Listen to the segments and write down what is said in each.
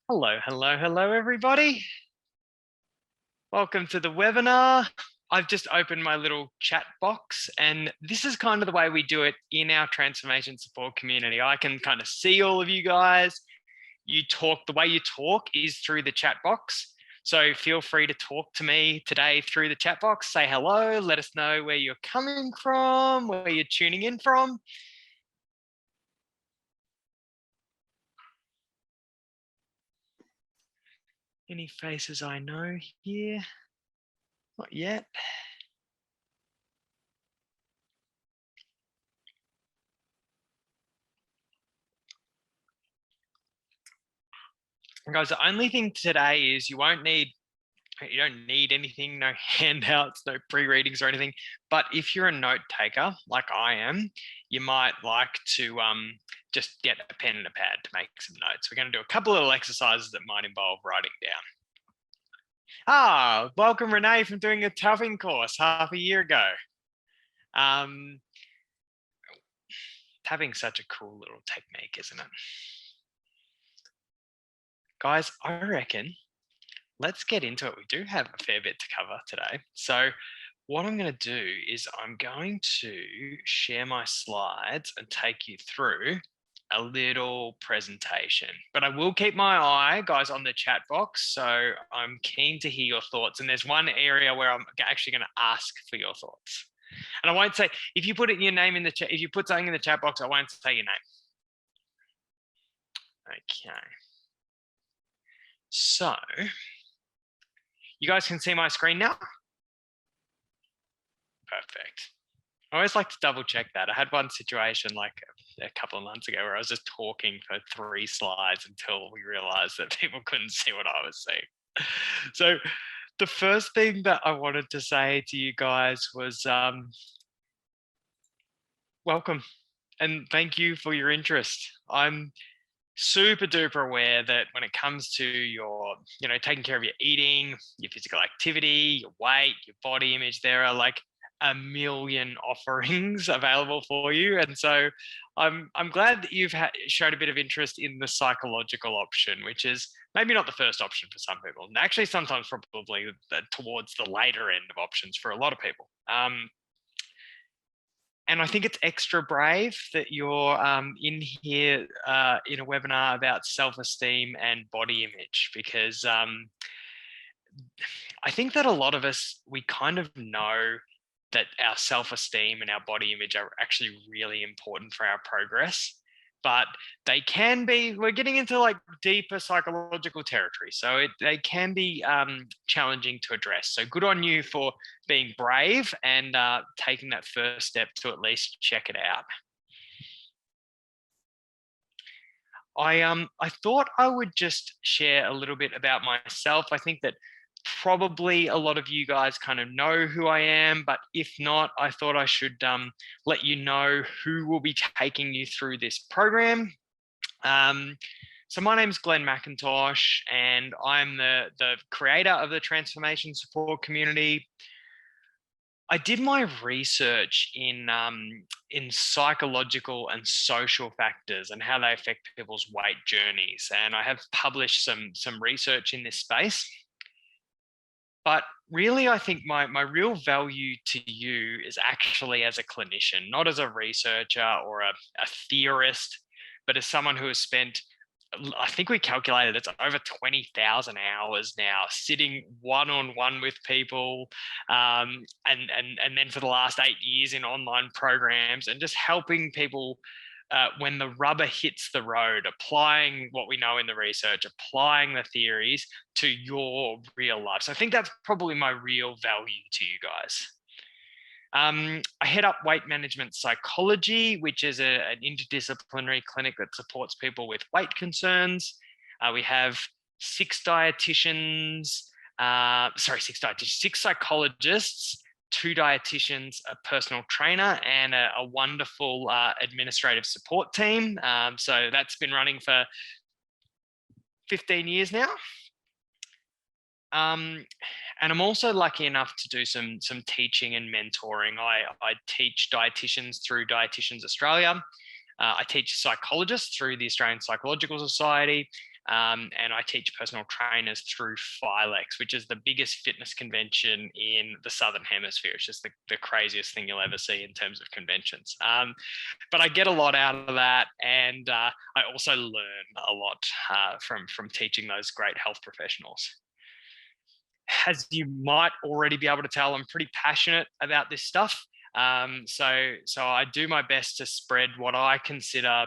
Hello, hello, hello, everybody. Welcome to the webinar. I've just opened my little chat box, and this is kind of the way we do it in our transformation support community. I can kind of see all of you guys. The way you talk is through the chat box. So feel free to talk to me today through the chat box. Say hello, let us know where you're coming from, where you're tuning in from. Any faces I know here? Not yet. Guys, the only thing today is you don't need anything, no handouts, no pre-readings or anything. But if you're a note taker like I am, you might like to just get a pen and a pad to make some notes. We're going to do a couple of little exercises that might involve writing down. Welcome Renee from doing a toughing course half a year ago. Tapping's such a cool little technique, isn't it? Guys, I reckon let's get into it. We do have a fair bit to cover today. So what I'm going to do is I'm going to share my slides and take you through a little presentation, but I will keep my eye, guys, on the chat box. So I'm keen to hear your thoughts. And there's one area where I'm actually going to ask for your thoughts. And I won't say, if you put your name in the chat, if you put something in the chat box, I won't say your name. Okay. So you guys can see my screen now? Perfect. I always like to double check that. I had one situation like a couple of months ago where I was just talking for 3 slides until we realized that people couldn't see what I was saying. So the first thing that I wanted to say to you guys was welcome and thank you for your interest. I'm super duper aware that when it comes to your, taking care of your eating, your physical activity, your weight, your body image, there are like a million offerings available for you. And so I'm glad that you've shown a bit of interest in the psychological option, which is maybe not the first option for some people. And actually sometimes probably towards the later end of options for a lot of people. And I think it's extra brave that you're in here in a webinar about self-esteem and body image, because I think that a lot of us, we kind of know that our self-esteem and our body image are actually really important for our progress, but they can be, we're getting into like deeper psychological territory. So they can be challenging to address. So good on you for being brave and taking that first step to at least check it out. I thought I would just share a little bit about myself. I think that probably a lot of you guys kind of know who I am, but if not, I thought I should let you know who will be taking you through this program. So my name is Glenn Mackintosh, and I'm the creator of the Transformation Support Community. I did my research in psychological and social factors and how they affect people's weight journeys, and I have published some research in this space. But really, I think my real value to you is actually as a clinician, not as a researcher or a theorist, but as someone who has spent, I think we calculated it's over 20,000 hours now sitting one-on-one with people, and then for the last 8 years in online programs and just helping people when the rubber hits the road, applying what we know in the research, applying the theories to your real life. So I think that's probably my real value to you guys. I head up weight management psychology, which is an interdisciplinary clinic that supports people with weight concerns. We have 6 psychologists, 2 dietitians, a personal trainer, and a wonderful administrative support team. So that's been running for 15 years now. And I'm also lucky enough to do some teaching and mentoring. I teach dietitians through Dietitians Australia. I teach psychologists through the Australian Psychological Society. and I teach personal trainers through Philex, which is the biggest fitness convention in the Southern Hemisphere. It's just the craziest thing you'll ever see in terms of conventions. But I get a lot out of that, and I also learn a lot from teaching those great health professionals. As you might already be able to tell, I'm pretty passionate about this stuff. So I do my best to spread what I consider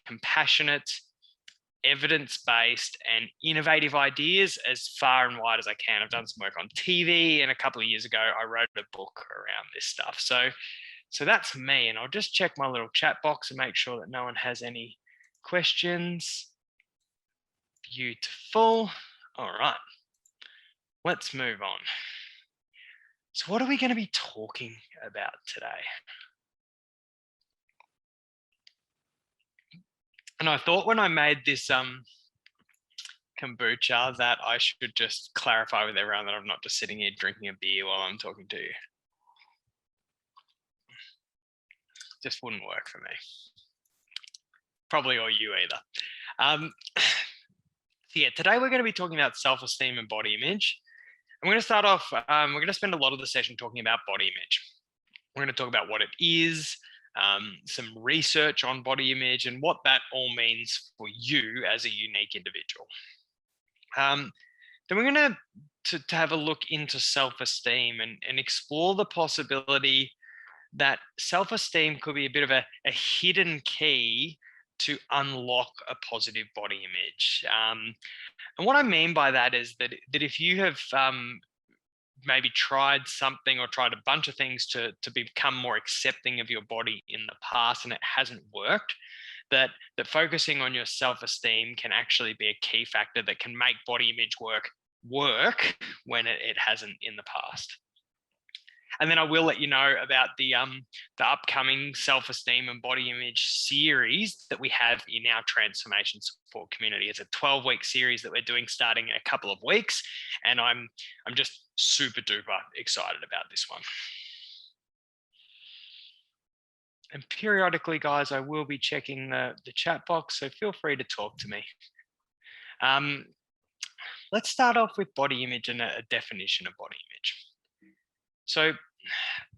compassionate, evidence-based, and innovative ideas as far and wide as I can. I've done some work on TV, and a couple of years ago, I wrote a book around this stuff. So that's me, and I'll just check my little chat box and make sure that no one has any questions. Beautiful. All right, let's move on. So what are we going to be talking about today? And I thought when I made this kombucha that I should just clarify with everyone that I'm not just sitting here drinking a beer while I'm talking to you. Just wouldn't work for me. Probably or you either. So yeah, today we're going to be talking about self-esteem and body image. I'm going to start off, we're going to spend a lot of the session talking about body image. We're going to talk about what it is, some research on body image, and what that all means for you as a unique individual. Then we're going to have a look into self-esteem and explore the possibility that self-esteem could be a bit of a hidden key to unlock a positive body image. And what I mean by that is that if you have maybe tried something or tried a bunch of things to become more accepting of your body in the past and it hasn't worked, that focusing on your self-esteem can actually be a key factor that can make body image work when it hasn't in the past. And then I will let you know about the upcoming self-esteem and body image series that we have in our transformation support community. It's a 12-week series that we're doing starting in a couple of weeks, and I'm just super duper excited about this one. And periodically, guys, I will be checking the chat box, so feel free to talk to me. Let's start off with body image and a definition of body image. So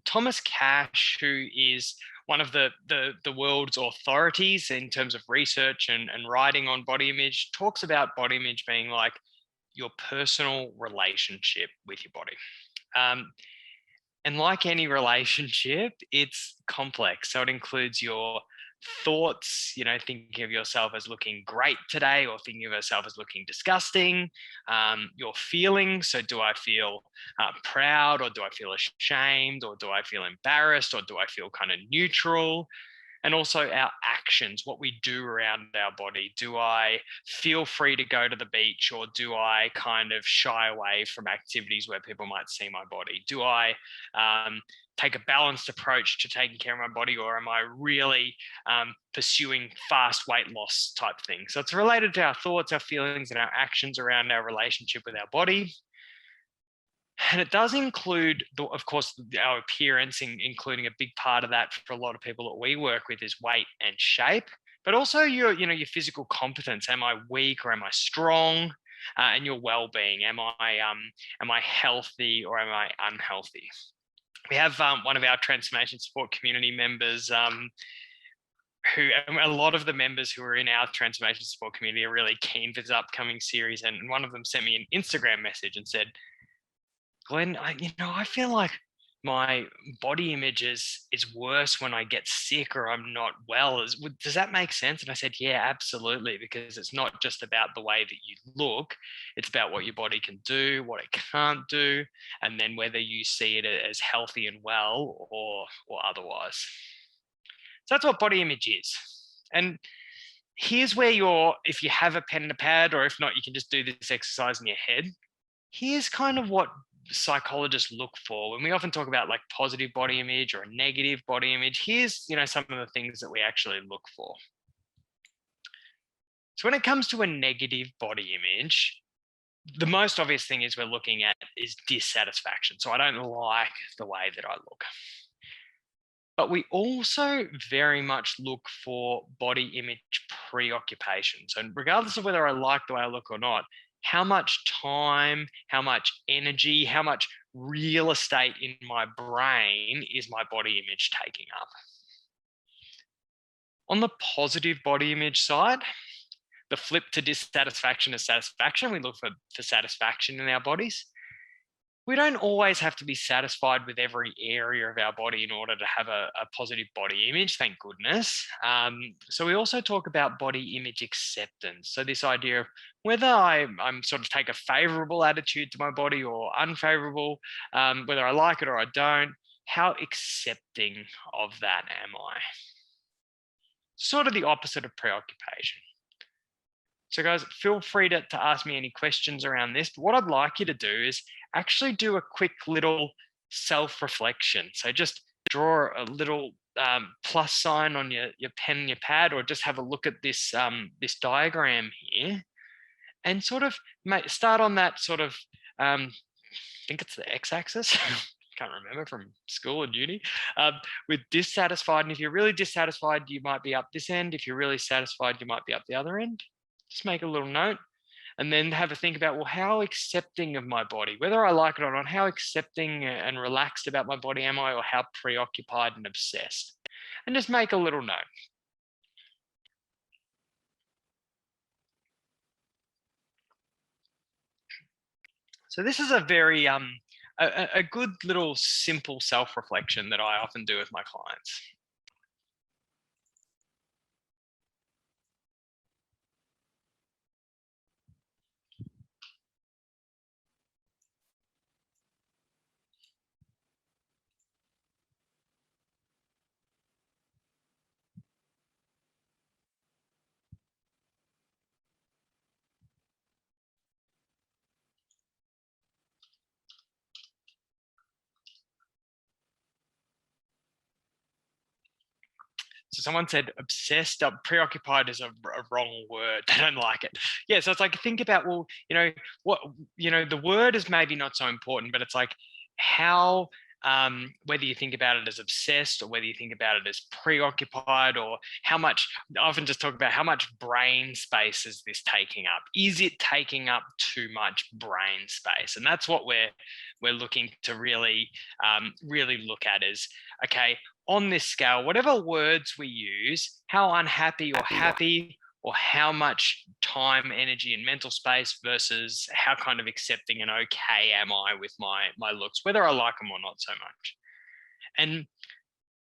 Thomas Cash, who is one of the world's authorities in terms of research and writing on body image, talks about body image being like your personal relationship with your body. And like any relationship, it's complex. So it includes your thoughts, thinking of yourself as looking great today or thinking of yourself as looking disgusting, your feelings. So do I feel proud, or do I feel ashamed, or do I feel embarrassed, or do I feel kind of neutral? And also our actions, what we do around our body. Do I feel free to go to the beach, or do I kind of shy away from activities where people might see my body? Do I take a balanced approach to taking care of my body, or am I really pursuing fast weight loss type things? So it's related to our thoughts, our feelings, and our actions around our relationship with our body. And it does include, of course, our appearance, including a big part of that for a lot of people that we work with is weight and shape, but also your physical competence. Am I weak or am I strong? And your well-being. Am I healthy or am I unhealthy? We have one of our transformation support community members who, a lot of the members who are in our transformation support community are really keen for this upcoming series. And one of them sent me an Instagram message and said, Glenn, I feel like my body image is worse when I get sick or I'm not well. Does that make sense? And I said, yeah, absolutely, because it's not just about the way that you look. It's about what your body can do, what it can't do, and then whether you see it as healthy and well or otherwise. So that's what body image is. And here's where if you have a pen and a pad, or if not, you can just do this exercise in your head. Here's kind of what psychologists look for when we often talk about like positive body image or a negative body image. Here's some of the things that we actually look for. So when it comes to a negative body image, the most obvious thing we're looking at is dissatisfaction. So I don't like the way that I look. But we also very much look for body image preoccupation. So regardless of whether I like the way I look or not, how much time, how much energy, how much real estate in my brain is my body image taking up? On the positive body image side, the flip to dissatisfaction is satisfaction. We look for satisfaction in our bodies. We don't always have to be satisfied with every area of our body in order to have a positive body image, thank goodness. So we also talk about body image acceptance. So this idea of whether I'm sort of take a favorable attitude to my body or unfavorable, whether I like it or I don't, how accepting of that am I? Sort of the opposite of preoccupation. So guys, feel free to ask me any questions around this, but what I'd like you to do is actually do a quick little self-reflection. So just draw a little plus sign on your pen and your pad, or just have a look at this, this diagram here, and sort of start on that sort of, I think it's the x-axis, can't remember from school and uni, with dissatisfied. And if you're really dissatisfied, you might be up this end. If you're really satisfied, you might be up the other end. Just make a little note and then have a think about, well, how accepting of my body, whether I like it or not, how accepting and relaxed about my body am I, or how preoccupied and obsessed? And just make a little note. So this is a very, a good little simple self-reflection that I often do with my clients. So someone said obsessed, preoccupied is a wrong word. They don't like it. Yeah, so it's like, think about, well, what, the word is maybe not so important, but it's like how, whether you think about it as obsessed or whether you think about it as preoccupied, or how much, I often just talk about how much brain space is this taking up? Is it taking up too much brain space? And that's what we're looking to really, really look at is, okay, on this scale, whatever words we use, how unhappy or happy, or how much time, energy, and mental space versus how kind of accepting and okay am I with my looks, whether I like them or not so much.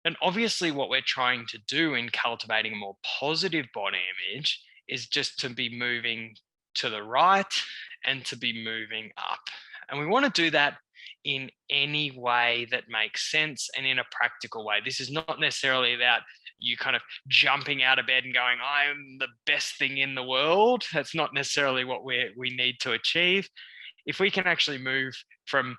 And obviously what we're trying to do in cultivating a more positive body image is just to be moving to the right and to be moving up. And we want to do that in any way that makes sense and in a practical way. This is not necessarily about you kind of jumping out of bed and going, I'm the best thing in the world. That's not necessarily what we need to achieve. If we can actually move from,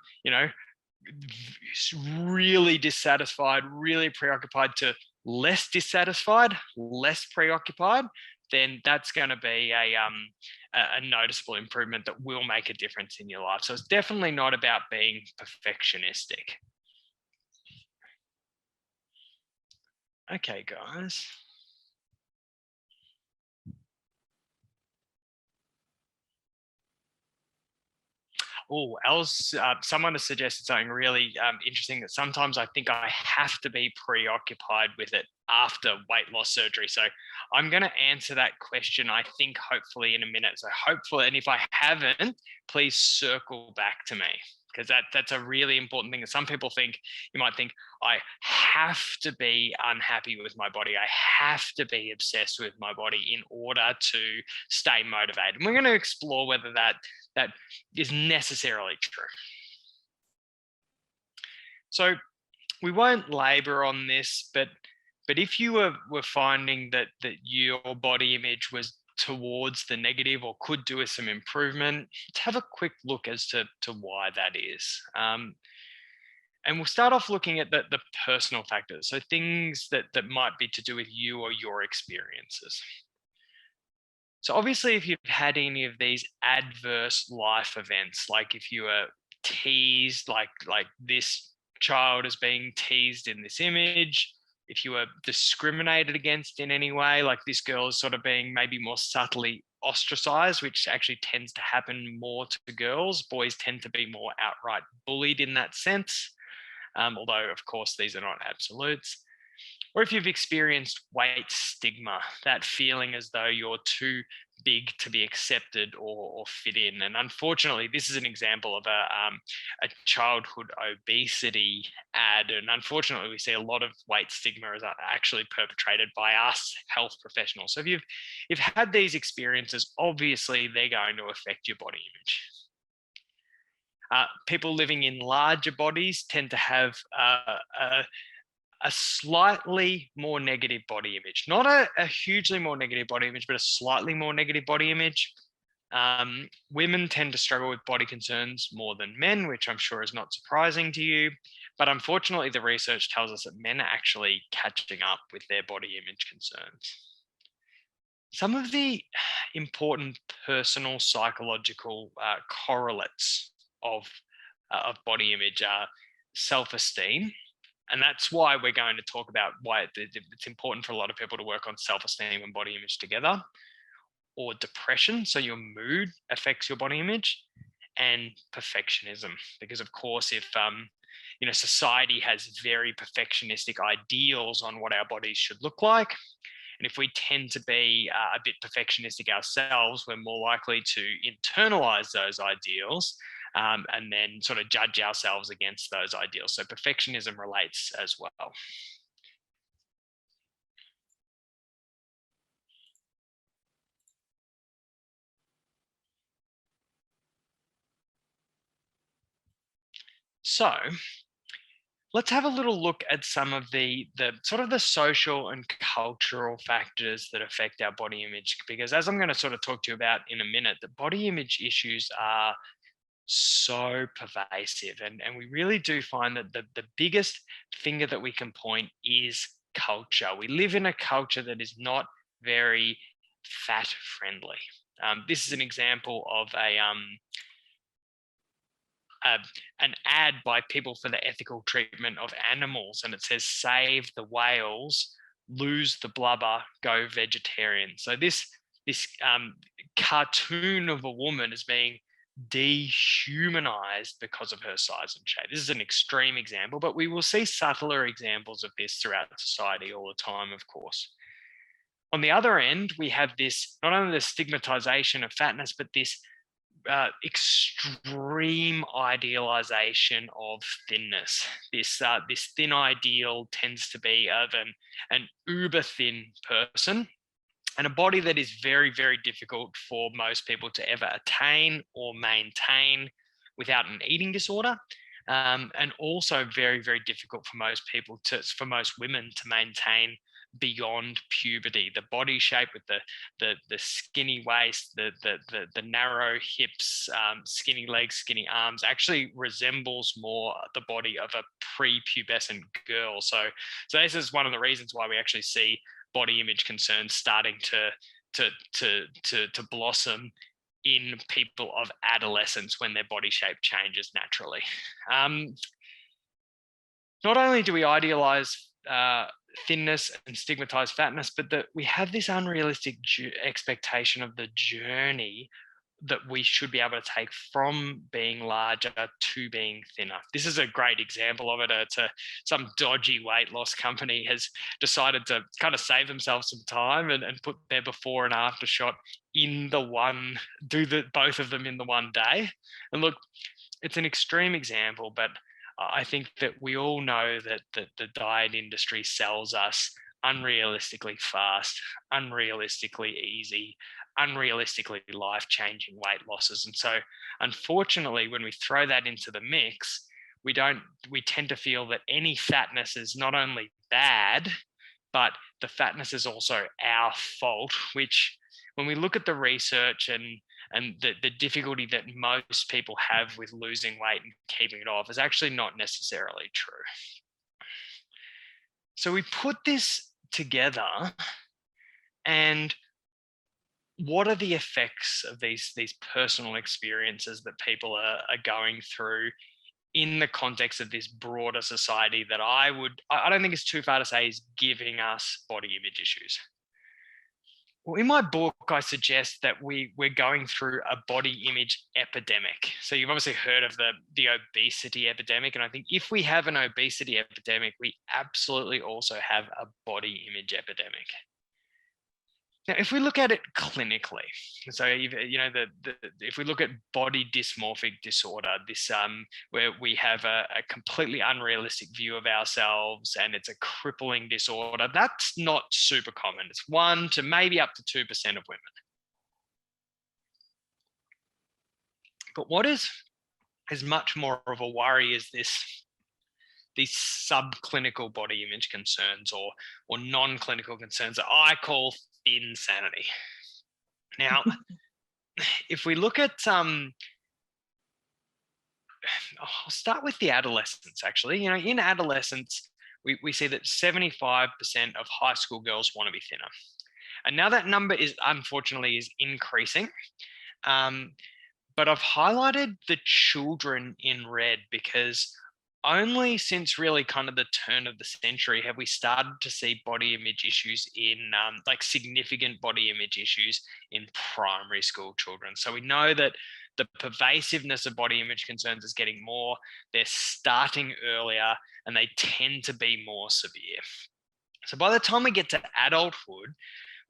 really dissatisfied, really preoccupied to less dissatisfied, less preoccupied, then that's going to be a noticeable improvement that will make a difference in your life. So it's definitely not about being perfectionistic. Okay, guys. Oh, else, someone has suggested something really interesting, that sometimes I think I have to be preoccupied with it after weight loss surgery. So I'm going to answer that question, I think, hopefully in a minute. So hopefully, and if I haven't, please circle back to me, because that's a really important thing. Some people think, you might think, I have to be unhappy with my body. I have to be obsessed with my body in order to stay motivated. And we're going to explore whether that is necessarily true. So we won't labor on this, but if you were finding that your body image was towards the negative or could do with some improvement, let's have a quick look as to why that is. And we'll start off looking at the personal factors, so things that might be to do with you or your experiences. So obviously, if you've had any of these adverse life events, like if you were teased, like this child is being teased in this image, if you were discriminated against in any way, like this girl is sort of being maybe more subtly ostracized, which actually tends to happen more to girls. Boys tend to be more outright bullied in that sense, although of course these are not absolutes. Or if you've experienced weight stigma, that feeling as though you're too big to be accepted or fit in. And unfortunately, this is an example of a childhood obesity ad. And unfortunately, we see a lot of weight stigma is actually perpetrated by us health professionals. So if you've had these experiences, obviously they're going to affect your body image. People living in larger bodies tend to have a slightly more negative body image, not a hugely more negative body image, but a slightly more negative body image. Women tend to struggle with body concerns more than men, which I'm sure is not surprising to you. But unfortunately, the research tells us that men are actually catching up with their body image concerns. Some of the important personal psychological correlates of body image are self-esteem. And that's why we're going to talk about why it's important for a lot of people to work on self-esteem and body image together, or depression. So your mood affects your body image, and perfectionism. Because of course, if society has very perfectionistic ideals on what our bodies should look like, and if we tend to be a bit perfectionistic ourselves, we're more likely to internalize those ideals and then sort of judge ourselves against those ideals. So perfectionism relates as well. So let's have a little look at some of the sort of the social and cultural factors that affect our body image, because as I'm going to sort of talk to you about in a minute, the body image issues are so pervasive, and we really do find that the biggest finger that we can point is culture. We live in a culture that is not very fat friendly. This is an example of an ad by People for the Ethical Treatment of Animals, and it says, "Save the whales, lose the blubber, go vegetarian." So this cartoon of a woman is being dehumanized because of her size and shape. This is an extreme example, but we will see subtler examples of this throughout society all the time, of course. On the other end, we have this, not only the stigmatization of fatness, but this extreme idealization of thinness. This thin ideal tends to be of an uber thin person, and a body that is very, very difficult for most people to ever attain or maintain without an eating disorder. And also very, very difficult for most women to maintain beyond puberty. The body shape with the skinny waist, the narrow hips, skinny legs, skinny arms actually resembles more the body of a prepubescent girl. So this is one of the reasons why we actually see body image concerns starting to blossom in people of adolescence when their body shape changes naturally. Not only do we idealize thinness and stigmatize fatness, but that we have this unrealistic expectation of the journey that we should be able to take from being larger to being thinner. This is a great example of it. Some dodgy weight loss company has decided to kind of save themselves some time and put their before and after shot in both of them in the one day. And look, it's an extreme example, but I think that we all know that the diet industry sells us unrealistically fast, unrealistically easy, unrealistically life-changing weight losses. And so unfortunately, when we throw that into the mix, we tend to feel that any fatness is not only bad, but the fatness is also our fault, which when we look at the research and the difficulty that most people have with losing weight and keeping it off is actually not necessarily true. So we put this together, and what are the effects of these personal experiences that people are going through in the context of this broader society that I don't think it's too far to say is giving us body image issues. Well, in my book, I suggest that we're going through a body image epidemic. So you've obviously heard of the obesity epidemic. And I think if we have an obesity epidemic, we absolutely also have a body image epidemic. Now, if we look at it clinically, so if we look at body dysmorphic disorder, this where we have a completely unrealistic view of ourselves and it's a crippling disorder, that's not super common. It's 1 to maybe up to 2% of women. But what is much more of a worry is these subclinical body image concerns or non-clinical concerns that I call insanity. Now, if we look at I'll start with the adolescents, actually. In adolescence, we see that 75% of high school girls want to be thinner. And now that number is unfortunately increasing. But I've highlighted the children in red because only since really kind of the turn of the century have we started to see body image issues in like significant body image issues in primary school children. So we know that the pervasiveness of body image concerns is getting more. They're starting earlier and they tend to be more severe. So by the time we get to adulthood,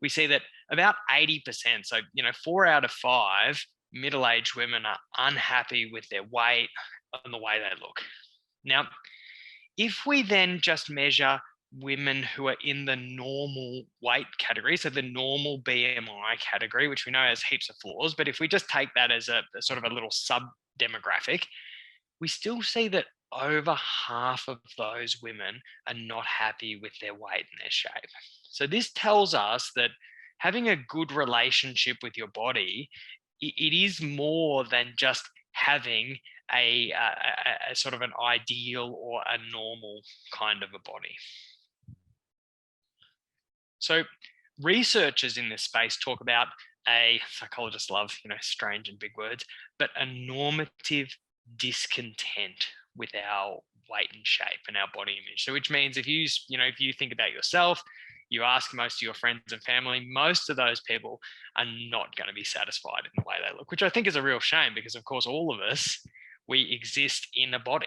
we see that about 80%, so 4 out of 5 middle-aged women are unhappy with their weight and the way they look. Now, if we then just measure women who are in the normal weight category, so the normal BMI category, which we know has heaps of flaws, but if we just take that as a sort of a little sub-demographic, we still see that over half of those women are not happy with their weight and their shape. So this tells us that having a good relationship with your body, it is more than just having a sort of an ideal or a normal kind of a body. So researchers in this space talk about psychologists love, strange and big words, but a normative discontent with our weight and shape and our body image. So which means if you think about yourself, you ask most of your friends and family, most of those people are not going to be satisfied in the way they look, which I think is a real shame because, of course, all of us, we exist in a body.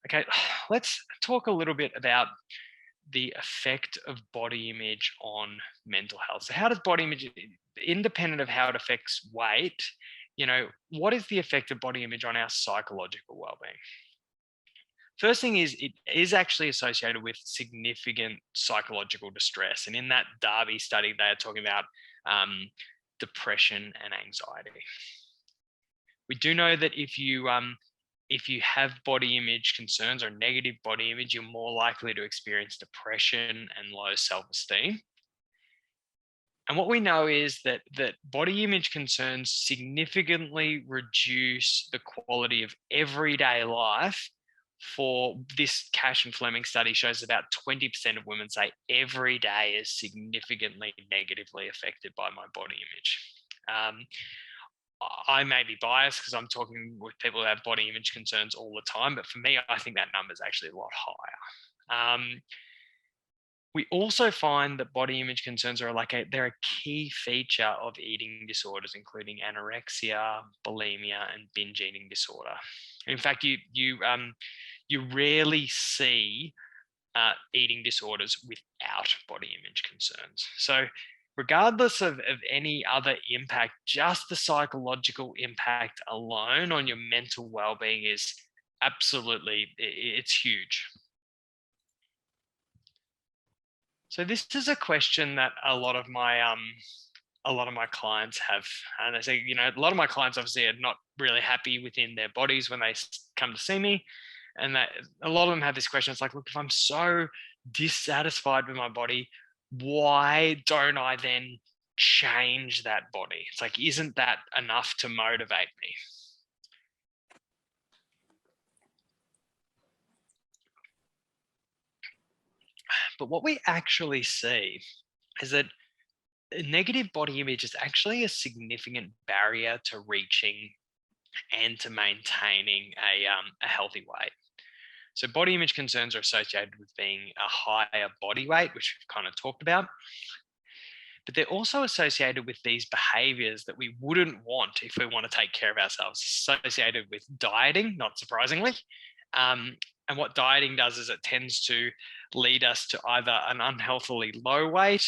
Okay, let's talk a little bit about the effect of body image on mental health. So how does body image, independent of how it affects weight, what is the effect of body image on our psychological well-being? First thing is it is actually associated with significant psychological distress. And in that Darby study, they are talking about depression and anxiety. We do know that if you have body image concerns or negative body image, you're more likely to experience depression and low self-esteem. And what we know is that body image concerns significantly reduce the quality of everyday life. For this Cash and Fleming study shows about 20% of women say every day is significantly negatively affected by my body image. I may be biased because I'm talking with people who have body image concerns all the time, but for me, I think that number is actually a lot higher. We also find that body image concerns are they're a key feature of eating disorders, including anorexia, bulimia, and binge eating disorder. In fact, you rarely see eating disorders without body image concerns. So regardless of any other impact, just the psychological impact alone on your mental well-being is absolutely, it's huge. So this is a question that a lot of my clients have, and they say, a lot of my clients obviously are not really happy within their bodies when they come to see me, and that a lot of them have this question. It's like, look, if I'm so dissatisfied with my body, why don't I then change that body? It's like, isn't that enough to motivate me? But what we actually see is that a negative body image is actually a significant barrier to reaching and to maintaining a healthy weight. So body image concerns are associated with being a higher body weight, which we've kind of talked about. But they're also associated with these behaviors that we wouldn't want if we want to take care of ourselves, associated with dieting, not surprisingly. And what dieting does is it tends to lead us to either an unhealthily low weight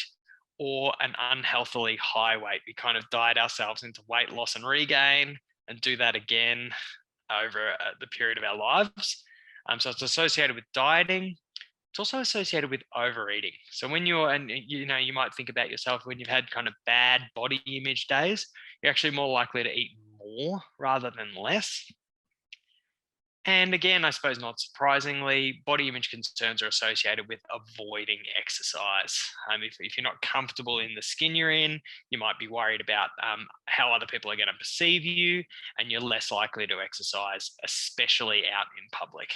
or an unhealthily high weight. We kind of diet ourselves into weight loss and regain and do that again over the period of our lives. So it's associated with dieting. It's also associated with overeating. So when you might think about yourself when you've had kind of bad body image days, you're actually more likely to eat more rather than less. And again, I suppose not surprisingly, body image concerns are associated with avoiding exercise. If you're not comfortable in the skin you're in, you might be worried about how other people are going to perceive you, and you're less likely to exercise, especially out in public.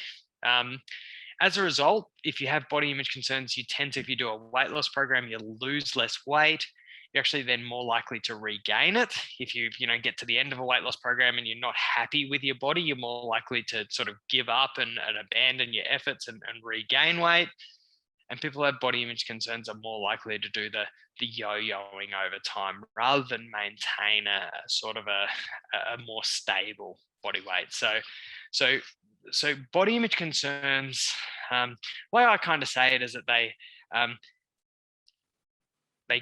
As a result, if you have body image concerns, you tend to, if you do a weight loss program, you lose less weight. You're actually then more likely to regain it. If you get to the end of a weight loss program and you're not happy with your body, you're more likely to sort of give up and abandon your efforts and regain weight. And people who have body image concerns are more likely to do the yo-yoing over time rather than maintain a sort of a more stable body weight. So body image concerns, the way I kind of say it is that they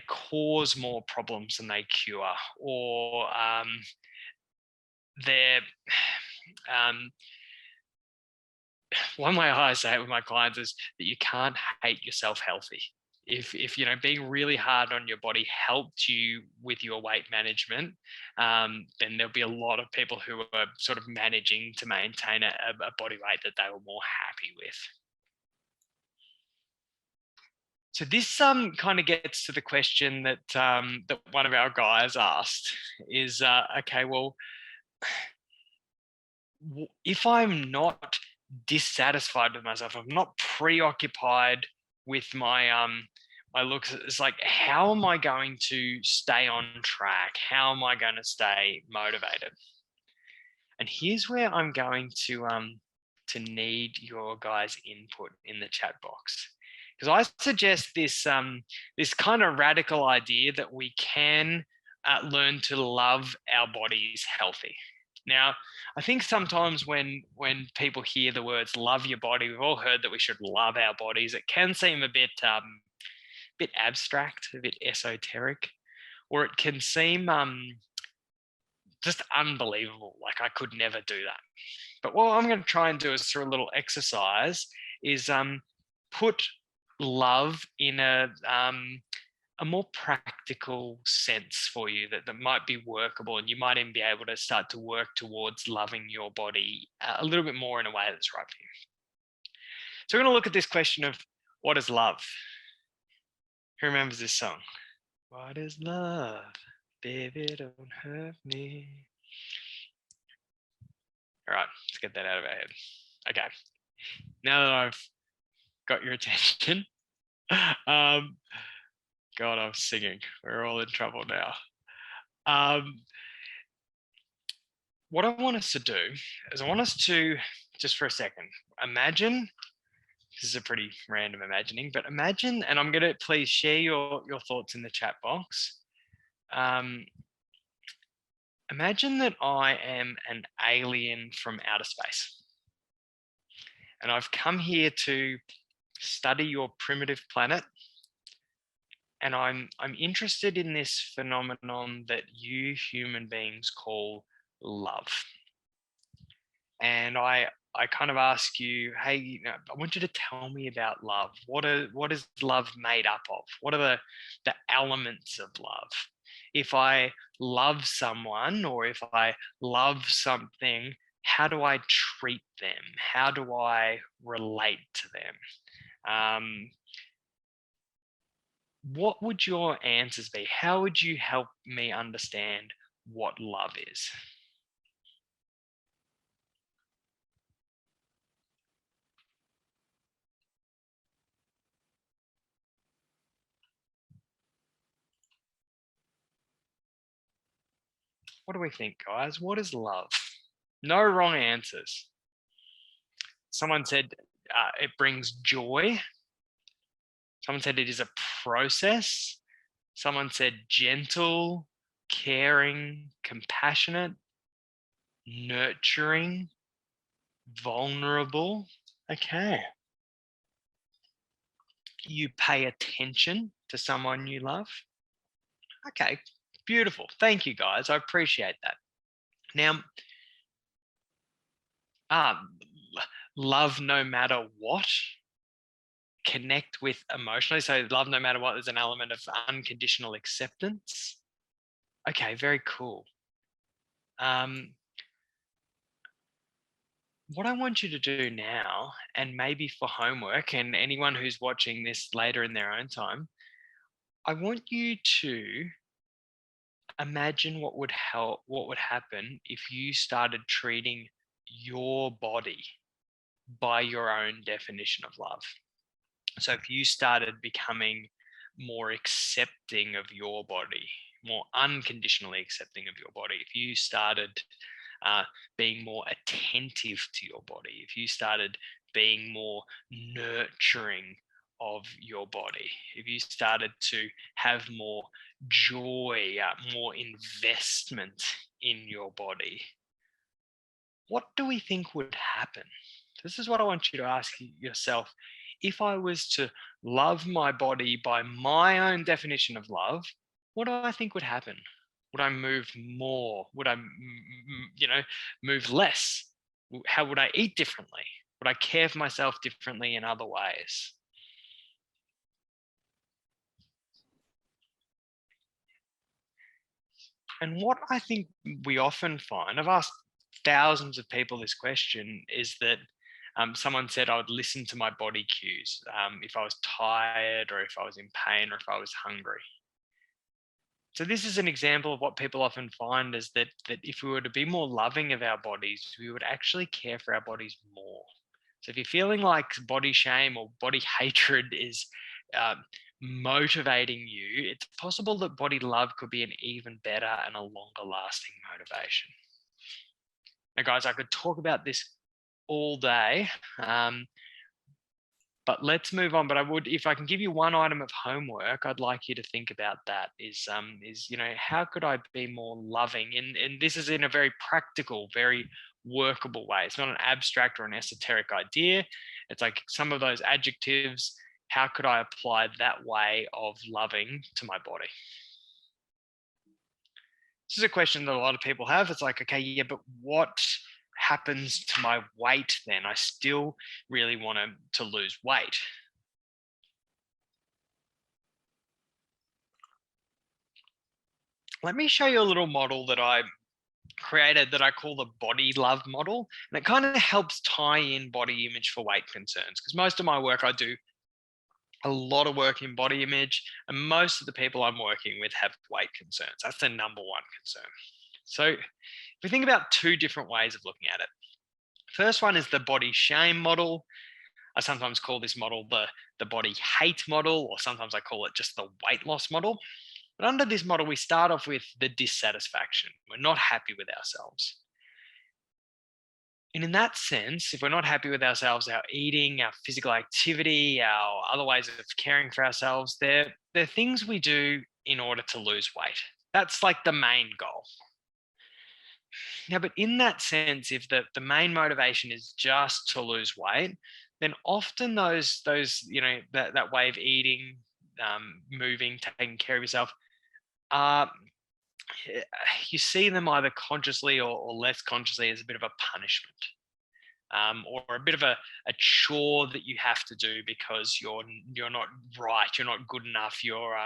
cause more problems than they cure, or they're one way I say it with my clients is that you can't hate yourself healthy. If being really hard on your body helped you with your weight management, then there'll be a lot of people who are sort of managing to maintain a body weight that they were more happy with. So this kind of gets to the question that that one of our guys asked is, okay, well, if I'm not dissatisfied with myself, I'm not preoccupied with my my looks, it's like, how am I going to stay on track? How am I going to stay motivated? And here's where I'm going to need your guys' input in the chat box, because I suggest this this kind of radical idea that we can learn to love our bodies healthy. Now, I think sometimes when people hear the words "love your body," we've all heard that we should love our bodies. It can seem a bit abstract, a bit esoteric, or it can seem just unbelievable. Like I could never do that. But what I'm going to try and do is through a little exercise is put love in a more practical sense for you that might be workable, and you might even be able to start to work towards loving your body a little bit more in a way that's right for you. So we're going to look at this question of what is love? Who remembers this song? What is love? Baby, don't hurt me. All right, let's get that out of our head. Okay, now that I've got your attention, God, I'm singing. We're all in trouble now. What I want us to do is I want us to, just for a second, imagine, this is a pretty random imagining, but imagine, and I'm going to please share your thoughts in the chat box. Imagine that I am an alien from outer space, and I've come here to study your primitive planet, and I'm interested in this phenomenon that you human beings call love. And I kind of ask you, hey, I want you to tell me about love. What is love made up of? What are the elements of love? If I love someone, or if I love something, how do I treat them? How do I relate to them? What would your answers be? How would you help me understand what love is? What do we think, guys? What is love? No wrong answers. Someone said it brings joy. Someone said it is a process. Someone said gentle, caring, compassionate, nurturing, vulnerable. Okay. You pay attention to someone you love. Okay, beautiful. Thank you, guys. I appreciate that. Now, love no matter what, connect with emotionally. So love no matter what, there's an element of unconditional acceptance. Okay, very cool. What I want you to do now, and maybe for homework, and anyone who's watching this later in their own time, I want you to imagine what would happen if you started treating your body by your own definition of love. So if you started becoming more accepting of your body, more unconditionally accepting of your body, if you started being more attentive to your body, if you started being more nurturing of your body, if you started to have more joy, more investment in your body, what do we think would happen? This is what I want you to ask yourself. If I was to love my body by my own definition of love, what do I think would happen? Would I move more? Would I, move less? How would I eat differently? Would I care for myself differently in other ways? And what I think we often find, I've asked thousands of people this question, is that someone said I would listen to my body cues if I was tired or if I was in pain or if I was hungry. So this is an example of what people often find is that if we were to be more loving of our bodies, we would actually care for our bodies more. So if you're feeling like body shame or body hatred is motivating you, it's possible that body love could be an even better and a longer lasting motivation. Now, guys, I could talk about this all day, but let's move on. But I would, if I can give you one item of homework, I'd like you to think about that is how could I be more loving? And this is in a very practical, very workable way. It's not an abstract or an esoteric idea. It's like some of those adjectives. How could I apply that way of loving to my body? This is a question that a lot of people have. It's like, okay, yeah, but what happens to my weight then? I still really want to lose weight. Let me show you a little model that I created that I call the body love model. And it kind of helps tie in body image for weight concerns because most of my work, I do a lot of work in body image, and most of the people I'm working with have weight concerns. That's the number one concern. So if we think about two different ways of looking at it, first one is the body shame model. I sometimes call this model the body hate model, or sometimes I call it just the weight loss model. But under this model, we start off with the dissatisfaction. We're not happy with ourselves. And in that sense, if we're not happy with ourselves, our eating, our physical activity, our other ways of caring for ourselves, they're things we do in order to lose weight. That's like the main goal. Now, but in that sense, if the main motivation is just to lose weight, then often that way of eating, moving, taking care of yourself, you see them either consciously or less consciously as a bit of a punishment. Or a bit of a chore that you have to do because you're not right, you're not good enough, you're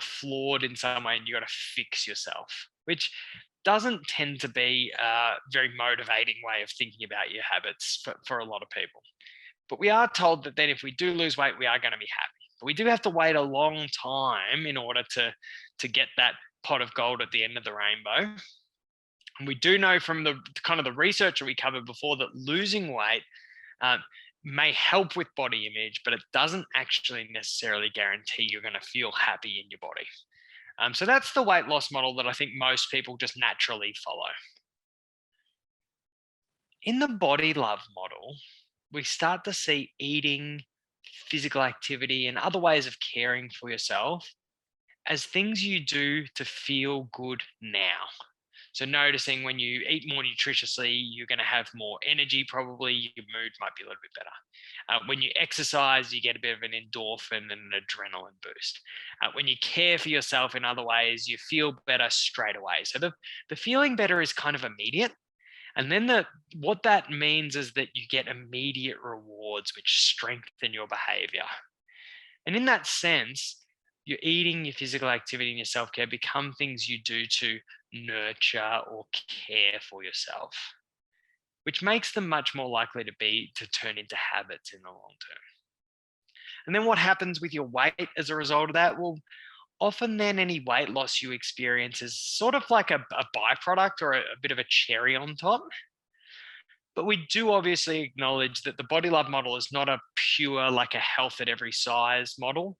flawed in some way, and you got to fix yourself, which doesn't tend to be a very motivating way of thinking about your habits for a lot of people. But we are told that then if we do lose weight, we are going to be happy. But we do have to wait a long time in order to get that pot of gold at the end of the rainbow. And we do know from the kind of the research that we covered before that losing weight may help with body image, but it doesn't actually necessarily guarantee you're going to feel happy in your body. So that's the weight loss model that I think most people just naturally follow. In the body love model, we start to see eating, physical activity, and other ways of caring for yourself as things you do to feel good now. So noticing when you eat more nutritiously, you're going to have more energy, probably your mood might be a little bit better. When you exercise, you get a bit of an endorphin and an adrenaline boost. When you care for yourself in other ways, you feel better straight away. So the feeling better is kind of immediate. And then what that means is that you get immediate rewards, which strengthen your behavior. And in that sense, your eating, your physical activity, and your self care become things you do to nurture or care for yourself, which makes them much more likely to turn into habits in the long term. And then what happens with your weight as a result of that? Well, often then any weight loss you experience is sort of like a byproduct or a bit of a cherry on top. But we do obviously acknowledge that the body love model is not a pure, like a health at every size model.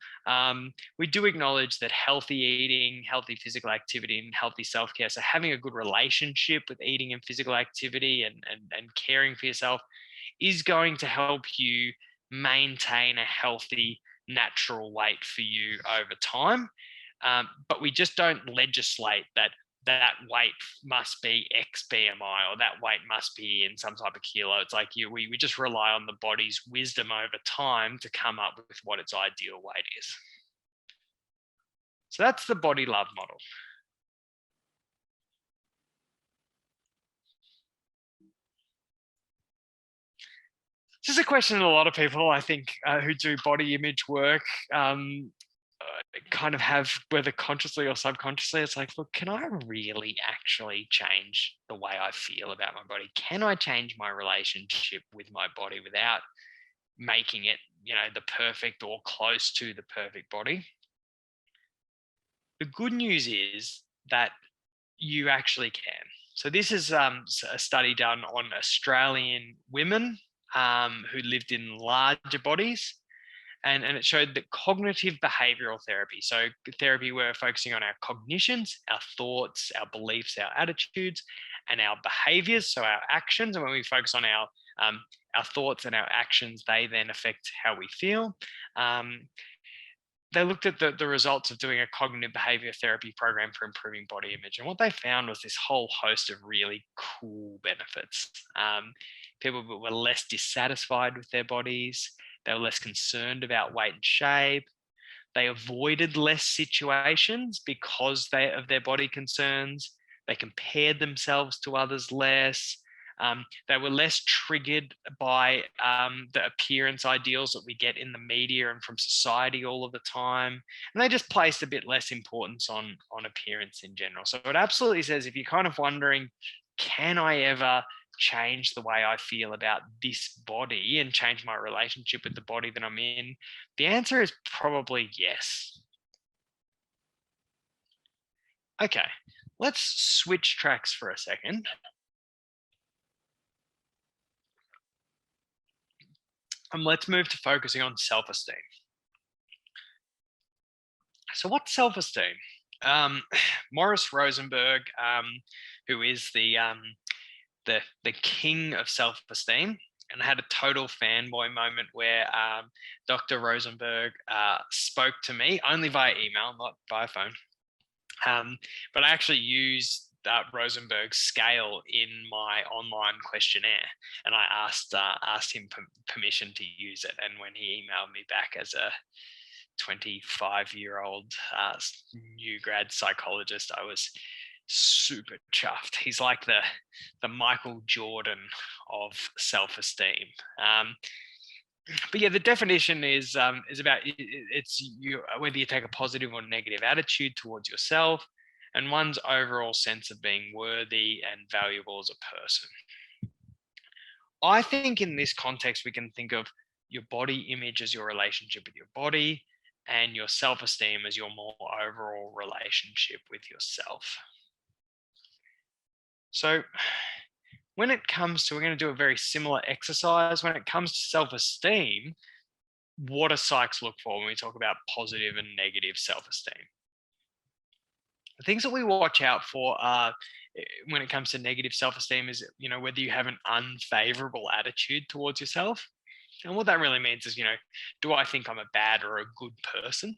We do acknowledge that healthy eating, healthy physical activity, and healthy self care, so having a good relationship with eating and physical activity and caring for yourself is going to help you maintain a healthy, natural weight for you over time. But we just don't legislate that weight must be X BMI or that weight must be in some type of kilo. It's like we just rely on the body's wisdom over time to come up with what its ideal weight is. So that's the body love model. This is a question that a lot of people, I think, who do body image work kind of have, whether consciously or subconsciously. It's like, look, can I really actually change the way I feel about my body? Can I change my relationship with my body without making it, the perfect or close to the perfect body? The good news is that you actually can. So this is a study done on Australian women who lived in larger bodies. And it showed that cognitive behavioral therapy, so therapy where we're focusing on our cognitions, our thoughts, our beliefs, our attitudes, and our behaviors, so our actions. And when we focus on our thoughts and our actions, they then affect how we feel. They looked at the results of doing a cognitive behavior therapy program for improving body image. And what they found was this whole host of really cool benefits. People were less dissatisfied with their bodies. They were less concerned about weight and shape. They avoided less situations because of their body concerns. They compared themselves to others less. They were less triggered by the appearance ideals that we get in the media and from society all of the time. And they just placed a bit less importance on appearance in general. So it absolutely says, if you're kind of wondering, can I ever change the way I feel about this body and change my relationship with the body that I'm in? The answer is probably yes. Okay, let's switch tracks for a second. And let's move to focusing on self-esteem. So what's self-esteem? Morris Rosenberg, who is the king of self-esteem, and I had a total fanboy moment where Dr. Rosenberg spoke to me only via email, not via phone. But I actually used Rosenberg's scale in my online questionnaire, and I asked him permission to use it. And when he emailed me back as a 25-year-old new grad psychologist, I was super chuffed. He's like the Michael Jordan of self-esteem. But yeah, the definition is about it's whether you take a positive or negative attitude towards yourself and one's overall sense of being worthy and valuable as a person. I think in this context, we can think of your body image as your relationship with your body and your self-esteem as your more overall relationship with yourself. So when it comes to, we're going to do a very similar exercise. When it comes to self-esteem, what do psychs look for when we talk about positive and negative self-esteem? The things that we watch out for are when it comes to negative self-esteem is, whether you have an unfavorable attitude towards yourself. And what that really means is, do I think I'm a bad or a good person?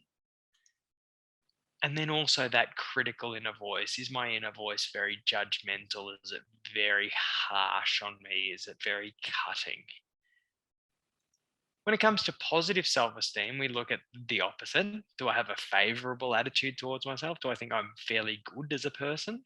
And then also that critical inner voice. Is my inner voice very judgmental? Is it very harsh on me? Is it very cutting? When it comes to positive self esteem, we look at the opposite. Do I have a favorable attitude towards myself? Do I think I'm fairly good as a person?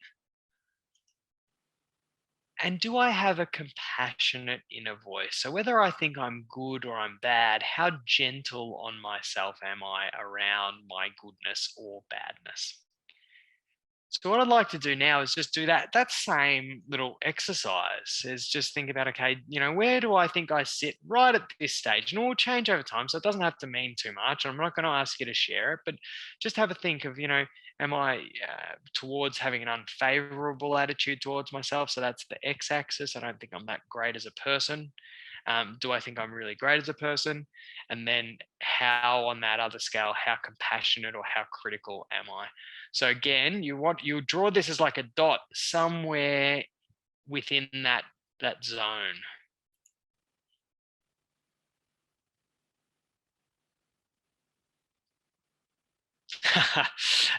And do I have a compassionate inner voice? So, whether I think I'm good or I'm bad, how gentle on myself am I around my goodness or badness? So what I'd like to do now is just do that same little exercise is just think about, okay, where do I think I sit right at this stage? And it will change over time. So it doesn't have to mean too much. I'm not going to ask you to share it, but just have a think of, am I towards having an unfavorable attitude towards myself? So that's the x-axis. I don't think I'm that great as a person. Do I think I'm really great as a person? And then how on that other scale, how compassionate or how critical am I? So again, you draw this as like a dot somewhere within that zone.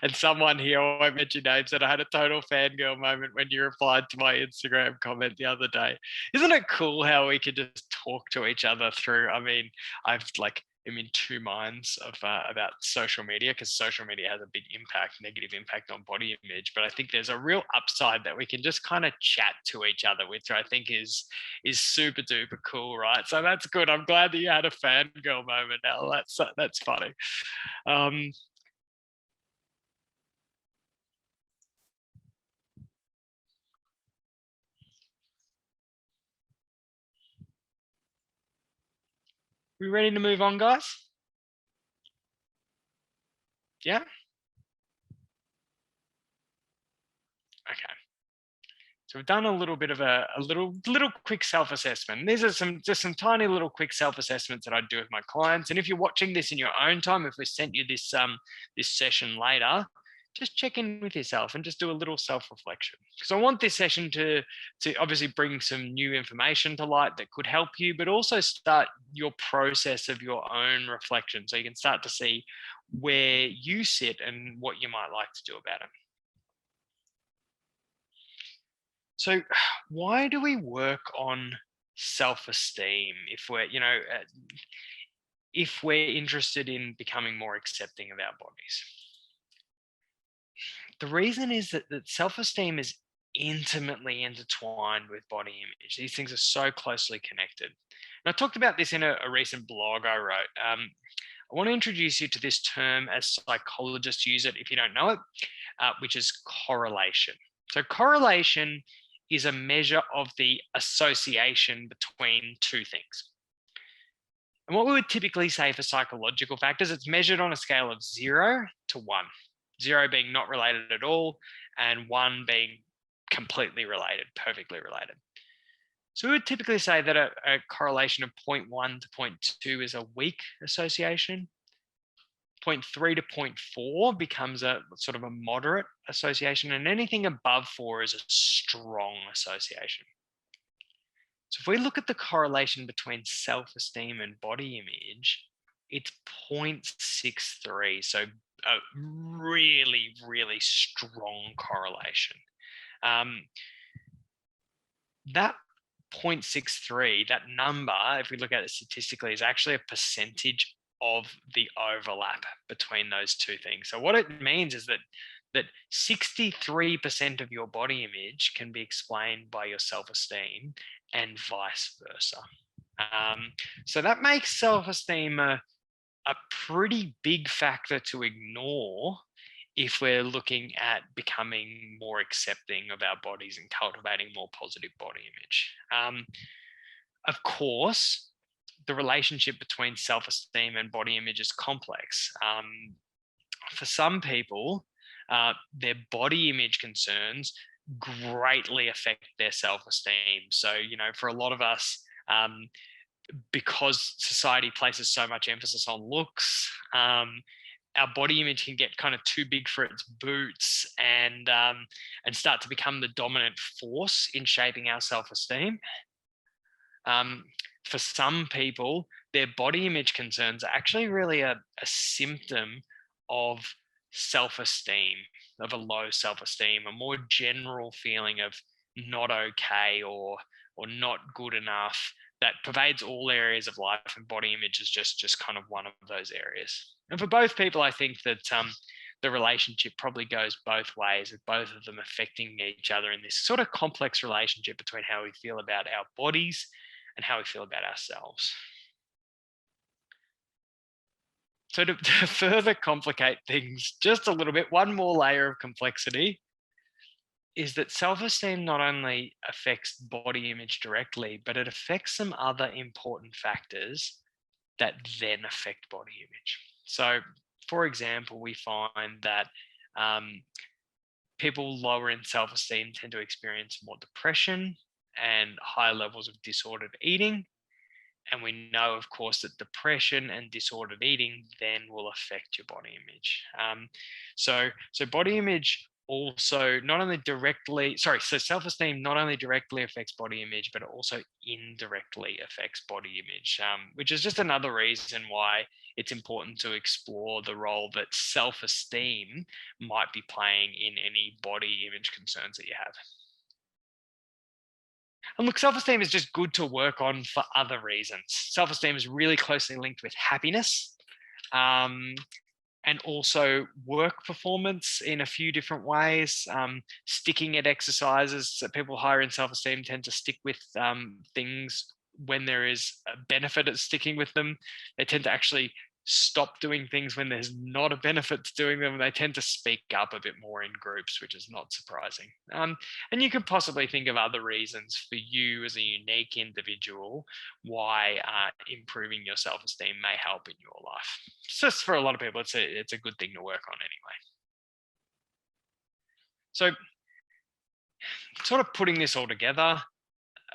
And someone here, I won't mention names, said I had a total fangirl moment when you replied to my Instagram comment the other day. Isn't it cool how we can just talk to each other through? I mean, I'm in two minds of about social media because social media has a big impact, negative impact on body image. But I think there's a real upside that we can just kind of chat to each other, which I think is super duper cool, right? So that's good. I'm glad that you had a fangirl moment. Now that's funny. Um, we ready to move on, guys? Yeah. Okay. So we've done a little bit of a little quick self-assessment. These are some tiny little quick self-assessments that I do with my clients. And if you're watching this in your own time, if we sent you this session later, just check in with yourself and just do a little self-reflection. Because I want this session to obviously bring some new information to light that could help you, but also start your process of your own reflection so you can start to see where you sit and what you might like to do about it. So, why do we work on self-esteem if we're interested in becoming more accepting of our bodies? The reason is that self-esteem is intimately intertwined with body image. These things are so closely connected. And I talked about this in a recent blog I wrote. I want to introduce you to this term as psychologists use it, if you don't know it, which is correlation. So correlation is a measure of the association between two things. And what we would typically say for psychological factors, it's measured on a scale of 0 to 1. 0 being not related at all, and 1 being completely related, perfectly related. So we would typically say that a correlation of 0.1 to 0.2 is a weak association. 0.3 to 0.4 becomes a sort of a moderate association, and anything above 4 is a strong association. So if we look at the correlation between self-esteem and body image, it's 0.63. So a really, really strong correlation. That 0.63, that number, if we look at it statistically, is actually a percentage of the overlap between those two things. So what it means is that 63% of your body image can be explained by your self-esteem and vice versa. So that makes self-esteem a pretty big factor to ignore if we're looking at becoming more accepting of our bodies and cultivating more positive body image. Of course, the relationship between self-esteem and body image is complex. For some people, their body image concerns greatly affect their self-esteem. So, for a lot of us, because society places so much emphasis on looks, our body image can get kind of too big for its boots and start to become the dominant force in shaping our self-esteem. For some people, their body image concerns are actually really a symptom of self-esteem, of a low self-esteem, a more general feeling of not okay or not good enough that pervades all areas of life, and body image is just kind of one of those areas. And for both people, I think that the relationship probably goes both ways, with both of them affecting each other in this sort of complex relationship between how we feel about our bodies and how we feel about ourselves. So to further complicate things just a little bit, one more layer of complexity is that self-esteem not only affects body image directly, but it affects some other important factors that then affect body image. So, for example, we find that people lower in self-esteem tend to experience more depression and higher levels of disordered eating. And we know, of course, that depression and disordered eating then will affect your body image. So body image also not only directly, so self-esteem not only directly affects body image, but it also indirectly affects body image, which is just another reason why it's important to explore the role that self-esteem might be playing in any body image concerns that you have. And look, self-esteem is just good to work on for other reasons. Self-esteem is really closely linked with happiness, and also work performance in a few different ways. Sticking at exercises, so people higher in self-esteem tend to stick with things when there is a benefit at sticking with them. They tend to actually stop doing things when there's not a benefit to doing them. They tend to speak up a bit more in groups, which is not surprising. And you could possibly think of other reasons for you as a unique individual why improving your self-esteem may help in your life. It's just for a lot of people, it's a good thing to work on anyway. So sort of putting this all together,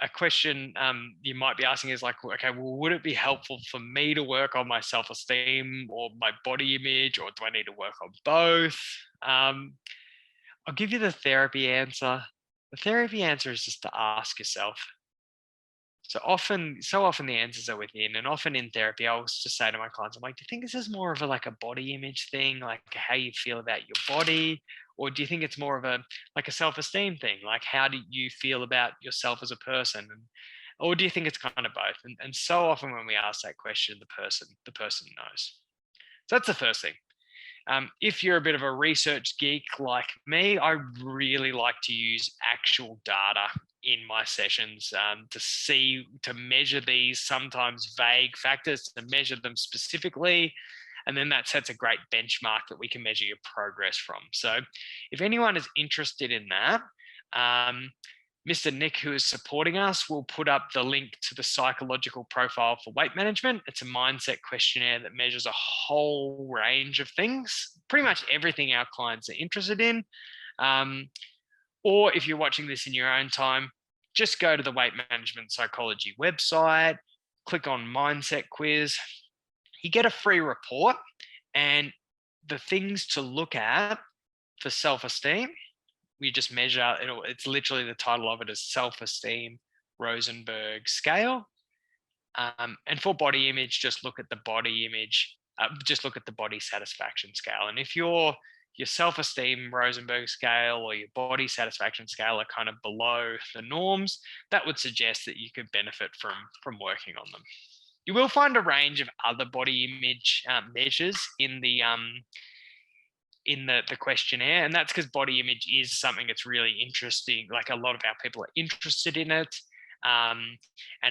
a question you might be asking is like, okay, well, would it be helpful for me to work on my self-esteem or my body image, or do I need to work on both? I'll give you the therapy answer. The therapy answer is just to ask yourself. So often the answers are within, and often in therapy, I'll just say to my clients, I'm like, do you think this is more of a body image thing, like how you feel about your body? Or do you think it's more of a self-esteem thing? Like, how do you feel about yourself as a person? Or do you think it's kind of both? And so often when we ask that question, the person knows. So that's the first thing. If you're a bit of a research geek like me, I really like to use actual data in my sessions to measure these sometimes vague factors, to measure them specifically. And then that sets a great benchmark that we can measure your progress from. So if anyone is interested in that, Mr. Nick, who is supporting us, will put up the link to the psychological profile for weight management. It's a mindset questionnaire that measures a whole range of things, pretty much everything our clients are interested in. Or if you're watching this in your own time, just go to the Weight Management Psychology website, click on Mindset Quiz. You get a free report, and the things to look at for self-esteem, we just measure, it's literally the title of it is Self-Esteem Rosenberg Scale. And for body image, just look at the body image, just look at the body satisfaction scale. And if your self-esteem Rosenberg scale or your body satisfaction scale are kind of below the norms, that would suggest that you could benefit from working on them. You will find a range of other body image measures in the questionnaire, and that's because body image is something that's really interesting. Like, a lot of our people are interested in it, and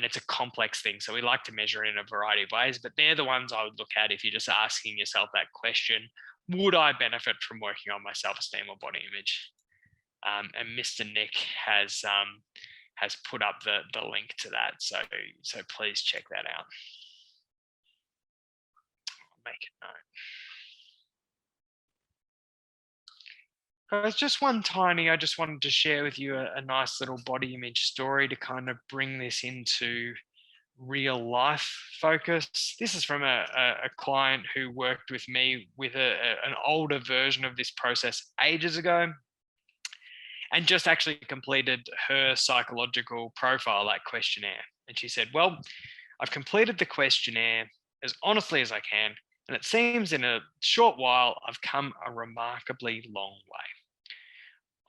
it's a complex thing. So we like to measure it in a variety of ways, but they're the ones I would look at if you're just asking yourself that question: would I benefit from working on my self-esteem or body image? And Mr. Nick has put up the link to that, so please check that out. I'll make a note. Guys, just one tiny, I just wanted to share with you a nice little body image story to kind of bring this into real life focus. This is from a client who worked with me with an older version of this process ages ago, and just actually completed her psychological profile, like questionnaire. And she said, well, I've completed the questionnaire as honestly as I can, and it seems in a short while I've come a remarkably long way.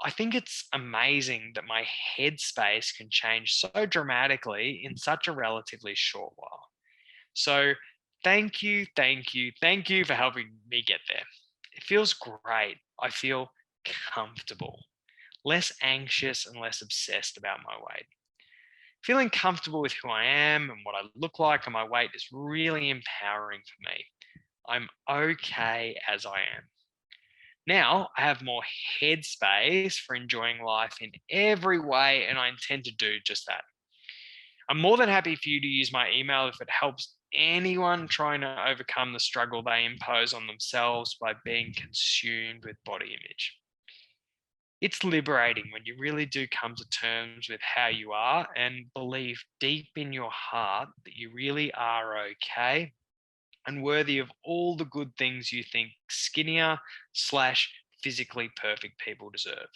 I think it's amazing that my headspace can change so dramatically in such a relatively short while. So, thank you, thank you, thank you for helping me get there. It feels great. I feel comfortable, less anxious, and less obsessed about my weight. Feeling comfortable with who I am and what I look like and my weight is really empowering for me. I'm okay as I am. Now I have more headspace for enjoying life in every way, and I intend to do just that. I'm more than happy for you to use my email if it helps anyone trying to overcome the struggle they impose on themselves by being consumed with body image. It's liberating when you really do come to terms with how you are and believe deep in your heart that you really are okay and worthy of all the good things you think skinnier slash physically perfect people deserve.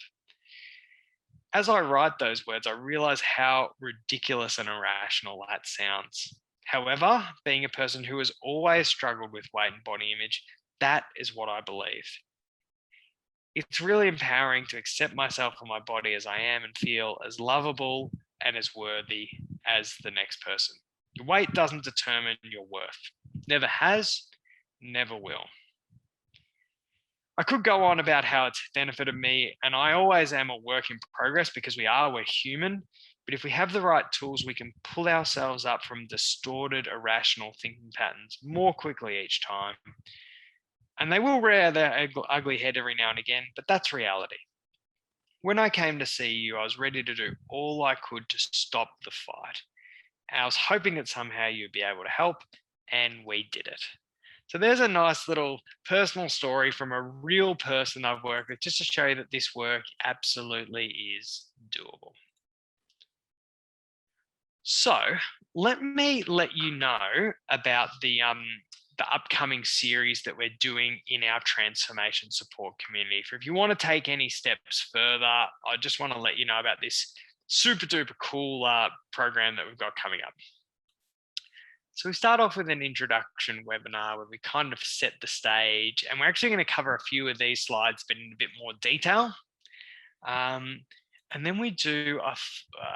As I write those words, I realize how ridiculous and irrational that sounds. However, being a person who has always struggled with weight and body image, that is what I believe. It's really empowering to accept myself and my body as I am and feel as lovable and as worthy as the next person. Your weight doesn't determine your worth. Never has, never will. I could go on about how it's benefited me, and I always am a work in progress because we're human. But if we have the right tools, we can pull ourselves up from distorted, irrational thinking patterns more quickly each time. And they will rear their ugly head every now and again, but that's reality. When I came to see you, I was ready to do all I could to stop the fight. I was hoping that somehow you'd be able to help, and we did it. So there's a nice little personal story from a real person I've worked with, just to show you that this work absolutely is doable. So let me let you know about the upcoming series that we're doing in our transformation support community. If you want to take any steps further, I just want to let you know about this super duper cool program that we've got coming up. So we start off with an introduction webinar where we kind of set the stage, and we're actually going to cover a few of these slides, but in a bit more detail. And then we do a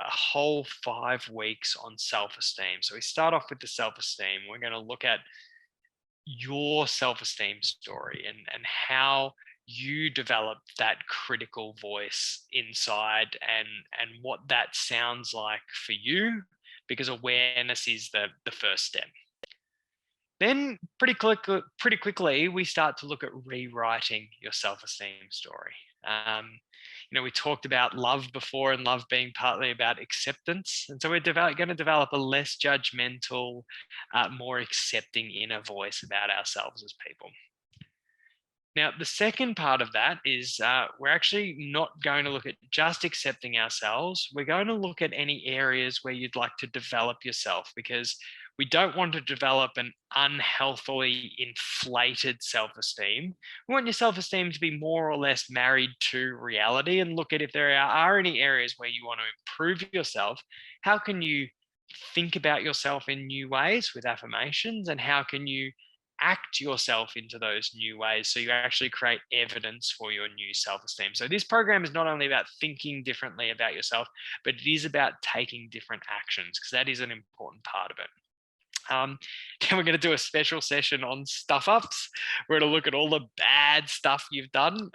whole 5 weeks on self-esteem. So we start off with the self-esteem. We're going to look at your self-esteem story and how you develop that critical voice inside and what that sounds like for you, because awareness is the first step. Then pretty quickly, we start to look at rewriting your self-esteem story. We talked about love before, and love being partly about acceptance. And so we're going to develop a less judgmental, more accepting inner voice about ourselves as people. Now, the second part of that is we're actually not going to look at just accepting ourselves. We're going to look at any areas where you'd like to develop yourself, because we don't want to develop an unhealthily inflated self-esteem. We want your self-esteem to be more or less married to reality, and look at if there are any areas where you want to improve yourself. How can you think about yourself in new ways with affirmations, and how can you act yourself into those new ways so you actually create evidence for your new self-esteem? So this program is not only about thinking differently about yourself, but it is about taking different actions, because that is an important part of it. Then we're going to do a special session on stuff ups. We're going to look at all the bad stuff you've done,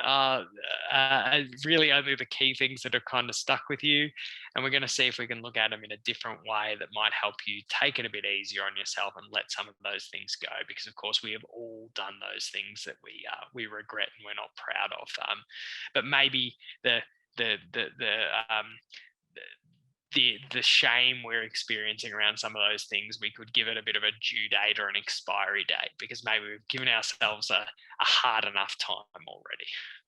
really only the key things that are kind of stuck with you. And we're going to see if we can look at them in a different way that might help you take it a bit easier on yourself and let some of those things go. Because of course we have all done those things that we regret and we're not proud of. But maybe the shame we're experiencing around some of those things, we could give it a bit of a due date or an expiry date, because maybe we've given ourselves a hard enough time already.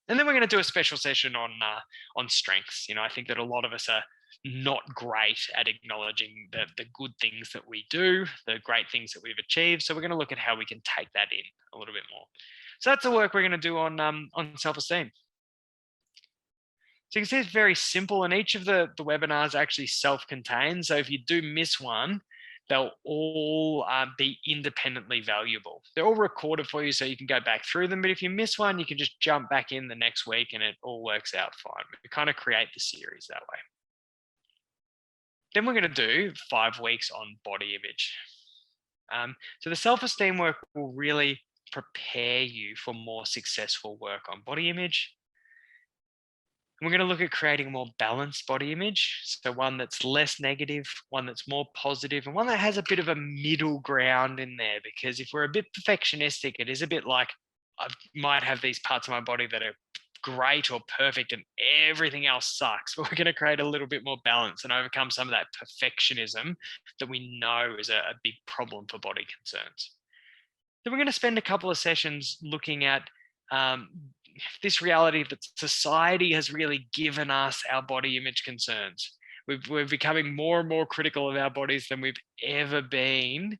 And then we're going to do a special session on strengths. I think that a lot of us are not great at acknowledging the good things that we do, the great things that we've achieved. So we're going to look at how we can take that in a little bit more. So that's the work we're going to do on self-esteem. So you can see it's very simple, and each of the webinars actually self-contained. So if you do miss one, they'll all be independently valuable. They're all recorded for you so you can go back through them. But if you miss one, you can just jump back in the next week and it all works out fine. We kind of create the series that way. Then we're going to do 5 weeks on body image. So the self-esteem work will really prepare you for more successful work on body image. And we're going to look at creating a more balanced body image. So one that's less negative, one that's more positive, and one that has a bit of a middle ground in there. Because if we're a bit perfectionistic, it is a bit like I might have these parts of my body that are great or perfect and everything else sucks. But we're going to create a little bit more balance and overcome some of that perfectionism that we know is a big problem for body concerns. Then we're going to spend a couple of sessions looking at this reality that society has really given us our body image concerns. We're becoming more and more critical of our bodies than we've ever been.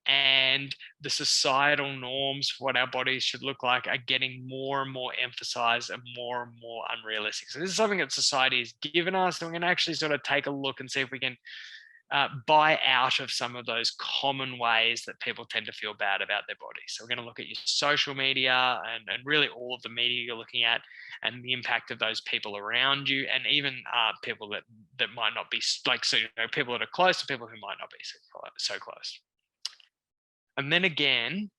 And the societal norms for what our bodies should look like are getting more and more emphasized and more unrealistic. So this is something that society has given us. And we're going to actually sort of take a look and see if we can buy out of some of those common ways that people tend to feel bad about their bodies. So we're going to look at your social media and really all of the media you're looking at and the impact of those people around you, and even people that might not be like, so, people that are close to people who might not be so close. And then again,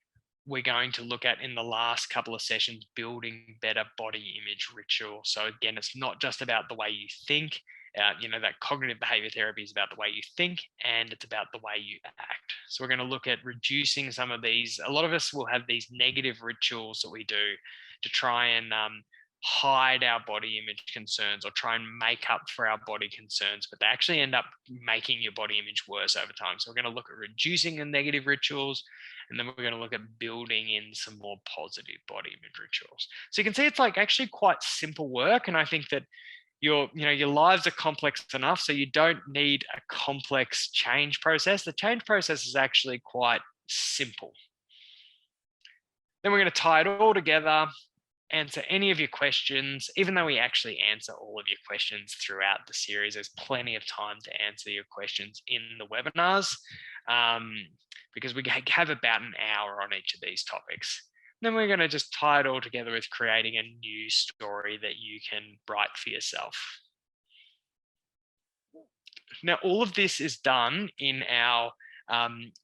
we're going to look at, in the last couple of sessions, building better body image rituals. So again, it's not just about the way you think. That cognitive behavior therapy is about the way you think, and it's about the way you act. So we're going to look at reducing some of these. A lot of us will have these negative rituals that we do to try and hide our body image concerns or try and make up for our body concerns, but they actually end up making your body image worse over time. So we're going to look at reducing the negative rituals, and then we're going to look at building in some more positive body image rituals. So you can see it's like actually quite simple work, and I think that your lives are complex enough, so you don't need a complex change process. The change process is actually quite simple. Then we're going to tie it all together, answer any of your questions. Even though we actually answer all of your questions throughout the series, there's plenty of time to answer your questions in the webinars, because we have about an hour on each of these topics. Then we're going to just tie it all together with creating a new story that you can write for yourself. Now, all of this is done in our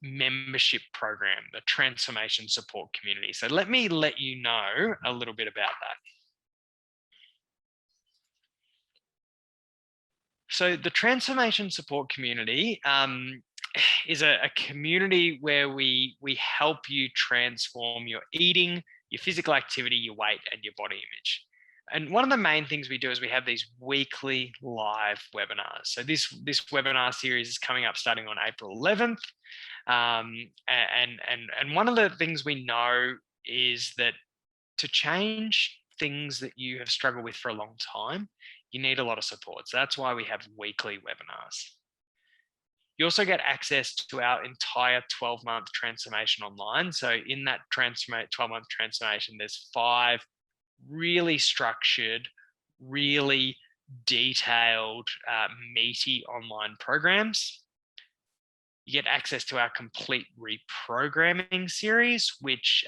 membership program, the Transformation Support Community. So let me let you know a little bit about that. So the Transformation Support Community is a community where we help you transform your eating, your physical activity, your weight, and your body image. And one of the main things we do is we have these weekly live webinars. So this webinar series is coming up starting on April 11th. And one of the things we know is that to change things that you have struggled with for a long time, you need a lot of support. So that's why we have weekly webinars. You also get access to our entire 12-month transformation online. So in that 12-month transformation, there's 5 really structured, really detailed, meaty online programs. You get access to our complete reprogramming series, which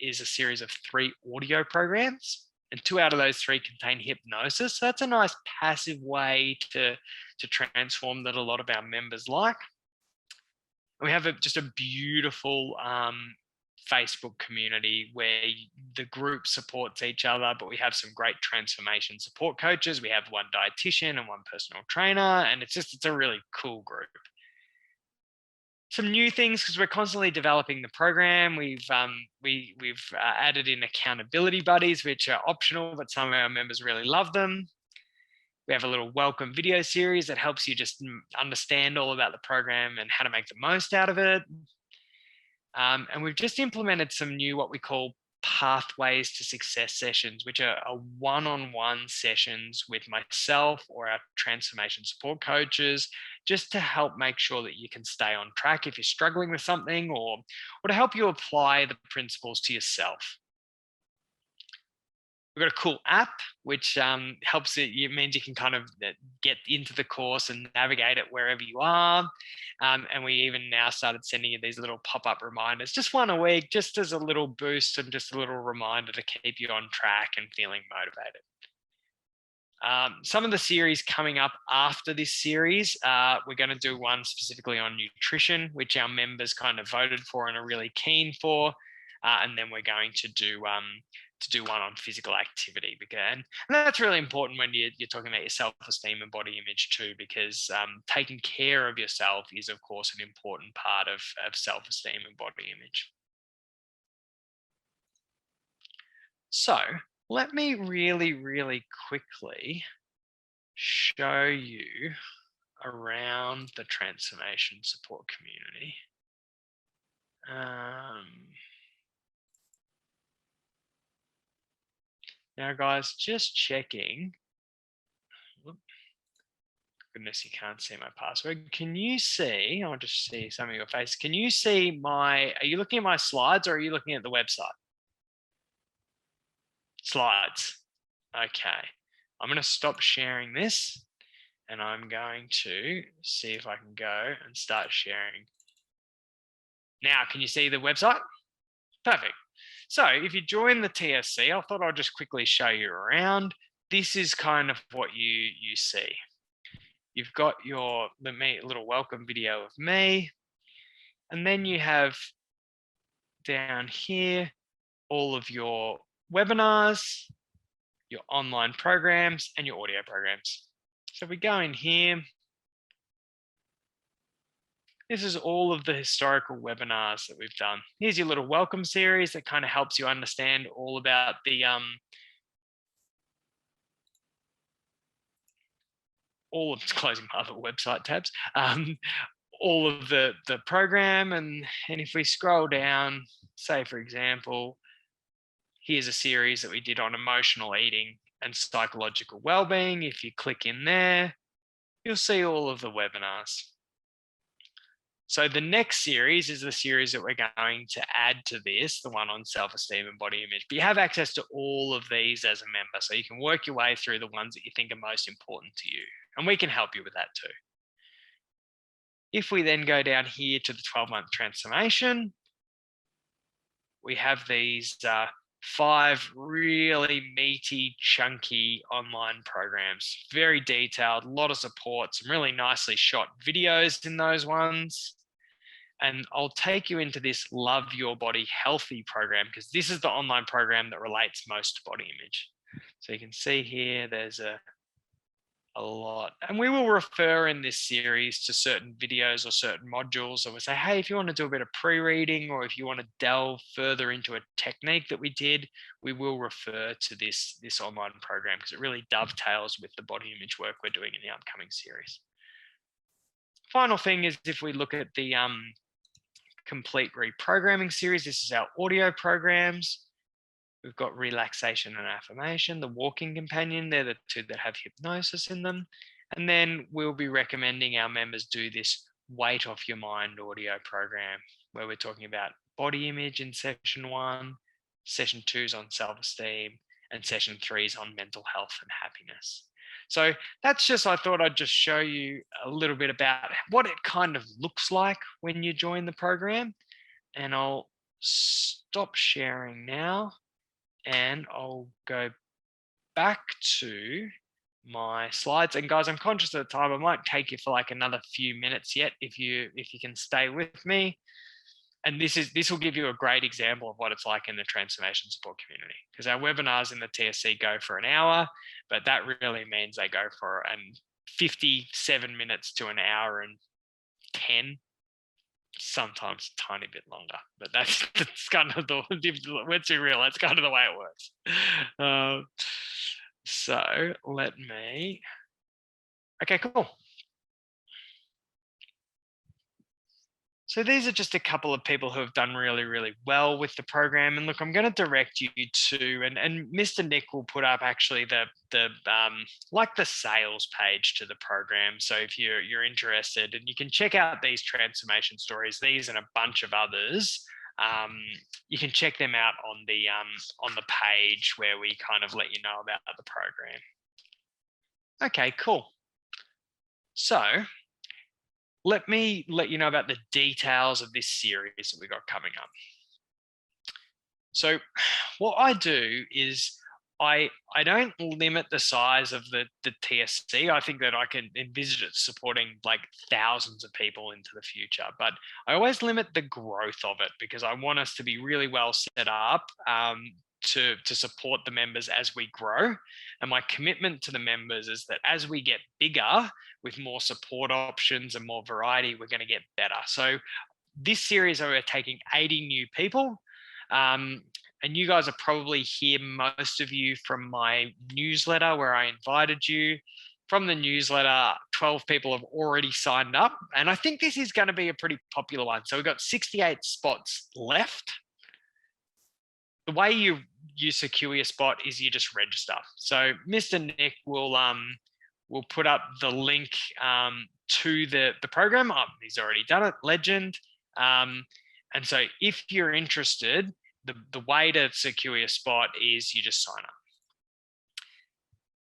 is a series of 3 audio programs. And 2 out of those 3 contain hypnosis. So that's a nice passive way to transform that a lot of our members like. We have just a beautiful Facebook community where the group supports each other, but we have some great transformation support coaches. We have 1 dietitian and 1 personal trainer, and it's a really cool group. Some new things, because we're constantly developing the program. We've added in accountability buddies, which are optional, but some of our members really love them. We have a little welcome video series that helps you just understand all about the program and how to make the most out of it. And we've just implemented some new, what we call pathways to success sessions, which are one-on-one sessions with myself or our transformation support coaches, just to help make sure that you can stay on track if you're struggling with something, or to help you apply the principles to yourself. We've got a cool app, which helps it means you can kind of get into the course and navigate it wherever you are. And we even now started sending you these little pop-up reminders, just one a week, just as a little boost and just a little reminder to keep you on track and feeling motivated. Some of the series coming up after this series, we're going to do one specifically on nutrition, which our members kind of voted for and are really keen for. And then we're going to do one on physical activity, and that's really important when you're talking about your self-esteem and body image too, because taking care of yourself is, of course, an important part of self-esteem and body image. So let me really quickly show you around the transformation support community. Now, guys, just checking. Goodness, you can't see my password. Can you see? I'll just see some of your face. Can you see are you looking at my slides, or are you looking at the website? Slides. Okay. I'm going to stop sharing this, and I'm going to see if I can go and start sharing. Now, can you see the website? Perfect. So if you join the TSC, I thought I'd just quickly show you around. This is kind of what you see. You've got your little welcome video of me, and then you have down here all of your webinars, your online programs, and your audio programs. So if we go in here, this is all of the historical webinars that we've done. Here's your little welcome series that kind of helps you understand all about the all of closing my other website tabs, all of the program, and if we scroll down, say for example, here's a series that we did on emotional eating and psychological well-being. If you click in there, you'll see all of the webinars. So the next series is the series that we're going to add to this, the one on self-esteem and body image. But you have access to all of these as a member, so you can work your way through the ones that you think are most important to you. And we can help you with that too. If we then go down here to the 12-month transformation, we have these 5 really meaty, chunky online programs, very detailed, a lot of support, some really nicely shot videos in those ones. And I'll take you into this Love Your Body Healthy program, because this is the online program that relates most to body image. So you can see here, there's a lot. And we will refer in this series to certain videos or certain modules, or we'll say, hey, if you want to do a bit of pre-reading, or if you want to delve further into a technique that we did, we will refer to this online program, because it really dovetails with the body image work we're doing in the upcoming series. Final thing is, if we look at the complete reprogramming series, this is our audio programs. We've got relaxation and affirmation, the walking companion. They're the 2 that have hypnosis in them. And then we'll be recommending our members do this weight off your mind audio program, where we're talking about body image in session 1, session 2 is on self-esteem, and session 3 is on mental health and happiness. So that's just, I thought I'd just show you a little bit about what it kind of looks like when you join the program. And I'll stop sharing now, and I'll go back to my slides. And guys, I'm conscious of the time. I might take you for like another few minutes yet, if you can stay with me. And this will give you a great example of what it's like in the transformation support community, because our webinars in the TSC go for an hour, but that really means they go for 57 minutes to an hour and 10, sometimes a tiny bit longer, but that's kind of let's be real, that's kind of the way it works. So let me, okay, cool. So these are just a couple of people who have done really, really well with the program. And look, I'm going to direct you to, and Mr. Nick will put up actually the like the sales page to the program. So if you're interested, and you can check out these transformation stories, these and a bunch of others. You can check them out on the page where we kind of let you know about the program. Okay, cool. So let me let you know about the details of this series that we got coming up. So what I do is I don't limit the size of the TSC. I think that I can envisage it supporting like thousands of people into the future, but I always limit the growth of it because I want us to be really well set up to support the members as we grow. And my commitment to the members is that as we get bigger with more support options and more variety, we're going to get better. So this series, we're taking 80 new people. And you guys are probably here, most of you, from my newsletter where I invited you. From the newsletter, 12 people have already signed up. And I think this is going to be a pretty popular one. So we've got 68 spots left. The way you secure your spot is you just register. So Mr. Nick will put up the link to the program. Oh, he's already done it, legend. And so if you're interested, the way to secure your spot is you just sign up.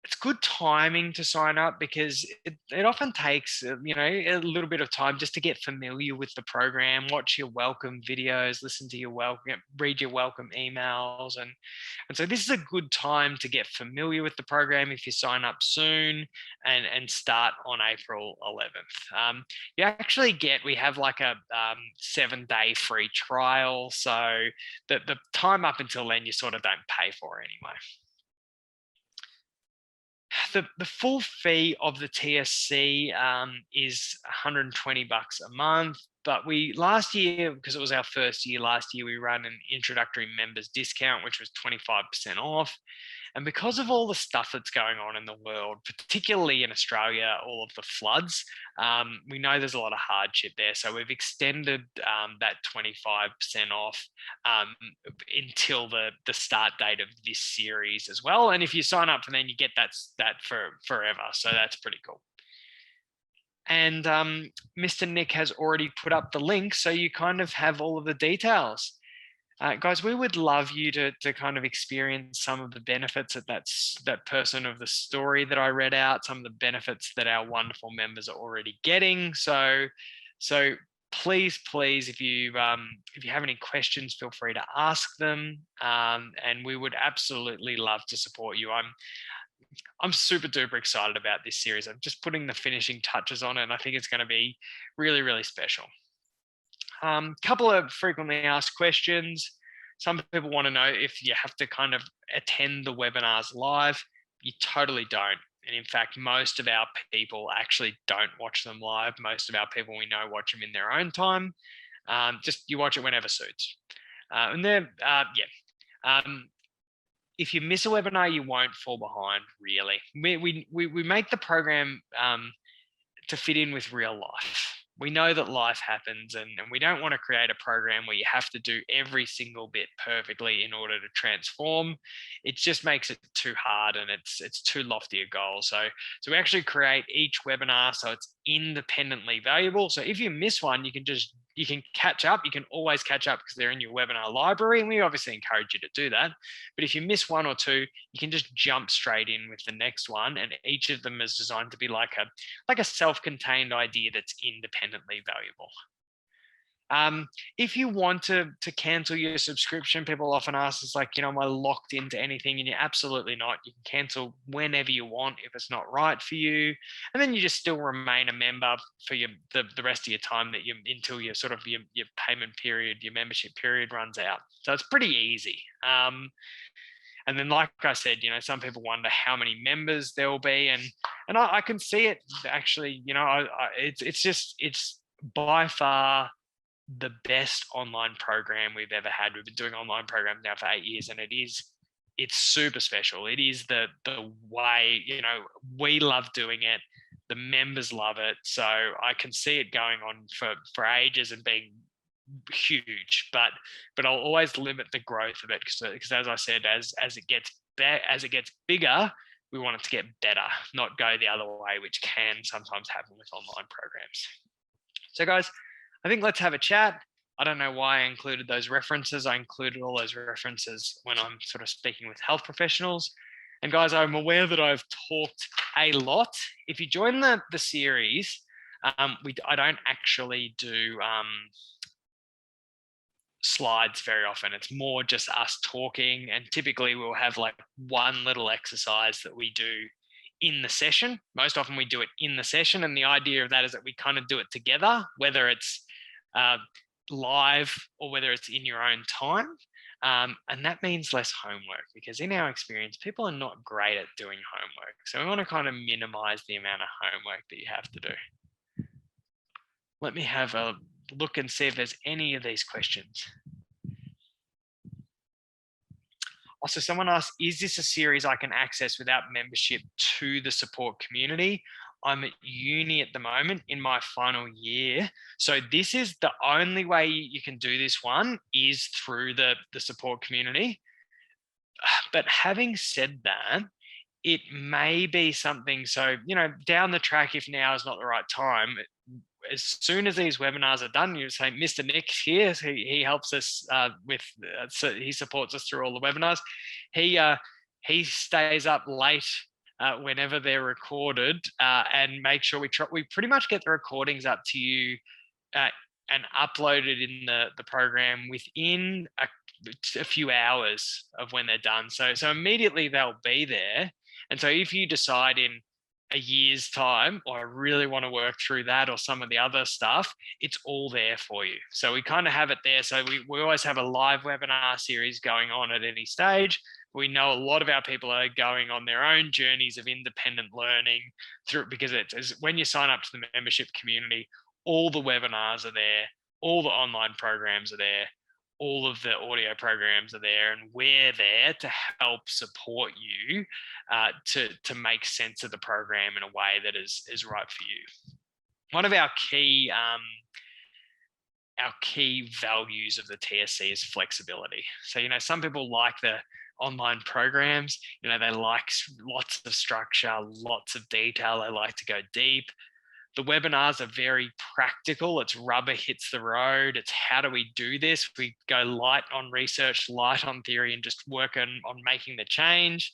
It's good timing to sign up because it often takes a little bit of time just to get familiar with the program, watch your welcome videos, listen to your welcome, read your welcome emails, and so this is a good time to get familiar with the program if you sign up soon and start on April 11th. You actually we have like a 7-day free trial, so the time up until then you sort of don't pay for anyway. The full fee of the TSC is $120 a month. But last year, because it was our first year, last year we ran an introductory members discount, which was 25% off. And because of all the stuff that's going on in the world, particularly in Australia, all of the floods, we know there's a lot of hardship there. So we've extended that 25% off until the start date of this series as well. And if you sign up for then, you get that for forever. So that's pretty cool. And Mr. Nick has already put up the link, so you kind of have all of the details. Guys, we would love you to kind of experience some of the benefits of that person of the story that I read out, some of the benefits that our wonderful members are already getting. So please, if you have any questions, feel free to ask them, and we would absolutely love to support you. I'm super duper excited about this series. I'm just putting the finishing touches on it, and I think it's going to be really, really special. Couple of frequently asked questions. Some people want to know if you have to kind of attend the webinars live. You totally don't. And in fact, most of our people actually don't watch them live. Most of our people we know watch them in their own time. Just you watch it whenever suits. If you miss a webinar, you won't fall behind, really. We make the program to fit in with real life. We know that life happens, and we don't want to create a program where you have to do every single bit perfectly in order to transform. It just makes it too hard, and it's too lofty a goal. So we actually create each webinar so it's independently valuable. So if you miss one, you can catch up. You can always catch up because they're in your webinar library, and we obviously encourage you to do that. But if you miss one or two, you can just jump straight in with the next one, and each of them is designed to be like a self-contained idea that's independently valuable. If you want to cancel your subscription, people often ask us, like, am I locked into anything? And you're absolutely not. You can cancel whenever you want if it's not right for you, and then you just still remain a member for the rest of your time until your sort of your payment period, your membership period runs out. So it's pretty easy. And then, like I said, some people wonder how many members there will be, and I can see it actually. It's by far the best online program we've ever had. We've been doing online programs now for 8 years, and it's super special. It is the way, we love doing it. The members love it. So I can see it going on for ages and being huge, but I'll always limit the growth of it because as I said, as it gets bigger, we want it to get better, not go the other way, which can sometimes happen with online programs. So guys, I think let's have a chat. I don't know why I included those references. I included all those references when I'm sort of speaking with health professionals. And guys, I'm aware that I've talked a lot. If you join the series, I don't actually do slides very often. It's more just us talking, and typically we'll have like one little exercise that we do in the session. Most often we do it in the session, and the idea of that is that we kind of do it together, whether it's live or whether it's in your own time. And that means less homework, because in our experience, people are not great at doing homework. So we want to kind of minimize the amount of homework that you have to do. Let me have a look and see if there's any of these questions. Also, someone asked, is this a series I can access without membership to the support community? I'm at uni at the moment in my final year. So this is the only way you can do this one is through the support community. But having said that, it may be something, so, you know, down the track, if now is not the right time, as soon as these webinars are done, you say, Mr. Nick's here. So he helps us with, so he supports us through all the webinars. He stays up late whenever they're recorded and make sure we pretty much get the recordings up to you and uploaded in the program within a few hours of when they're done. So immediately they'll be there. And so if you decide in a year's time, or I really want to work through that or some of the other stuff, it's all there for you. So we kind of have it there. So we always have a live webinar series going on at any stage. We know a lot of our people are going on their own journeys of independent learning through, because it's when you sign up to the membership community, all the webinars are there, all the online programs are there, all of the audio programs are there, and we're there to help support you to make sense of the program in a way that is right for you. One of our key values of the TSC is flexibility. So, you know, some people like the online programs, you know, they like lots of structure, lots of detail, they like to go deep. The webinars are very practical. It's rubber hits the road. It's how do we do this? We go light on research, light on theory, and just work on making the change.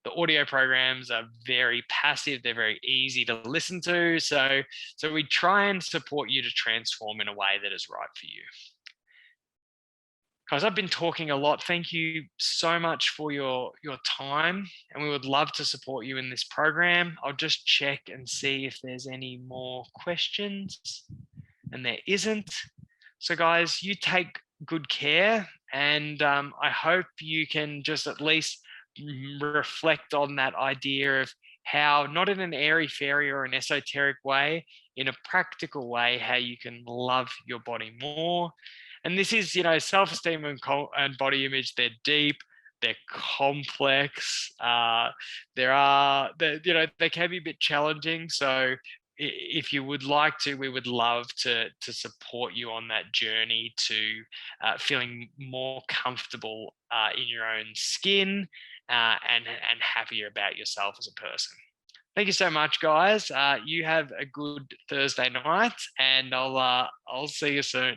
The audio programs are very passive. They're very easy to listen to. So we try and support you to transform in a way that is right for you. Guys, I've been talking a lot. Thank you so much for your time, and we would love to support you in this program. I'll just check and see if there's any more questions, and there isn't. So guys, you take good care, and I hope you can just at least reflect on that idea of how, not in an airy-fairy or an esoteric way, in a practical way, how you can love your body more. And this is, you know, self-esteem and body image, they're deep, they're complex, you know, they can be a bit challenging. So if you would like to, we would love to support you on that journey to feeling more comfortable in your own skin and happier about yourself as a person. Thank you so much, guys. You have a good Thursday night, and I'll see you soon.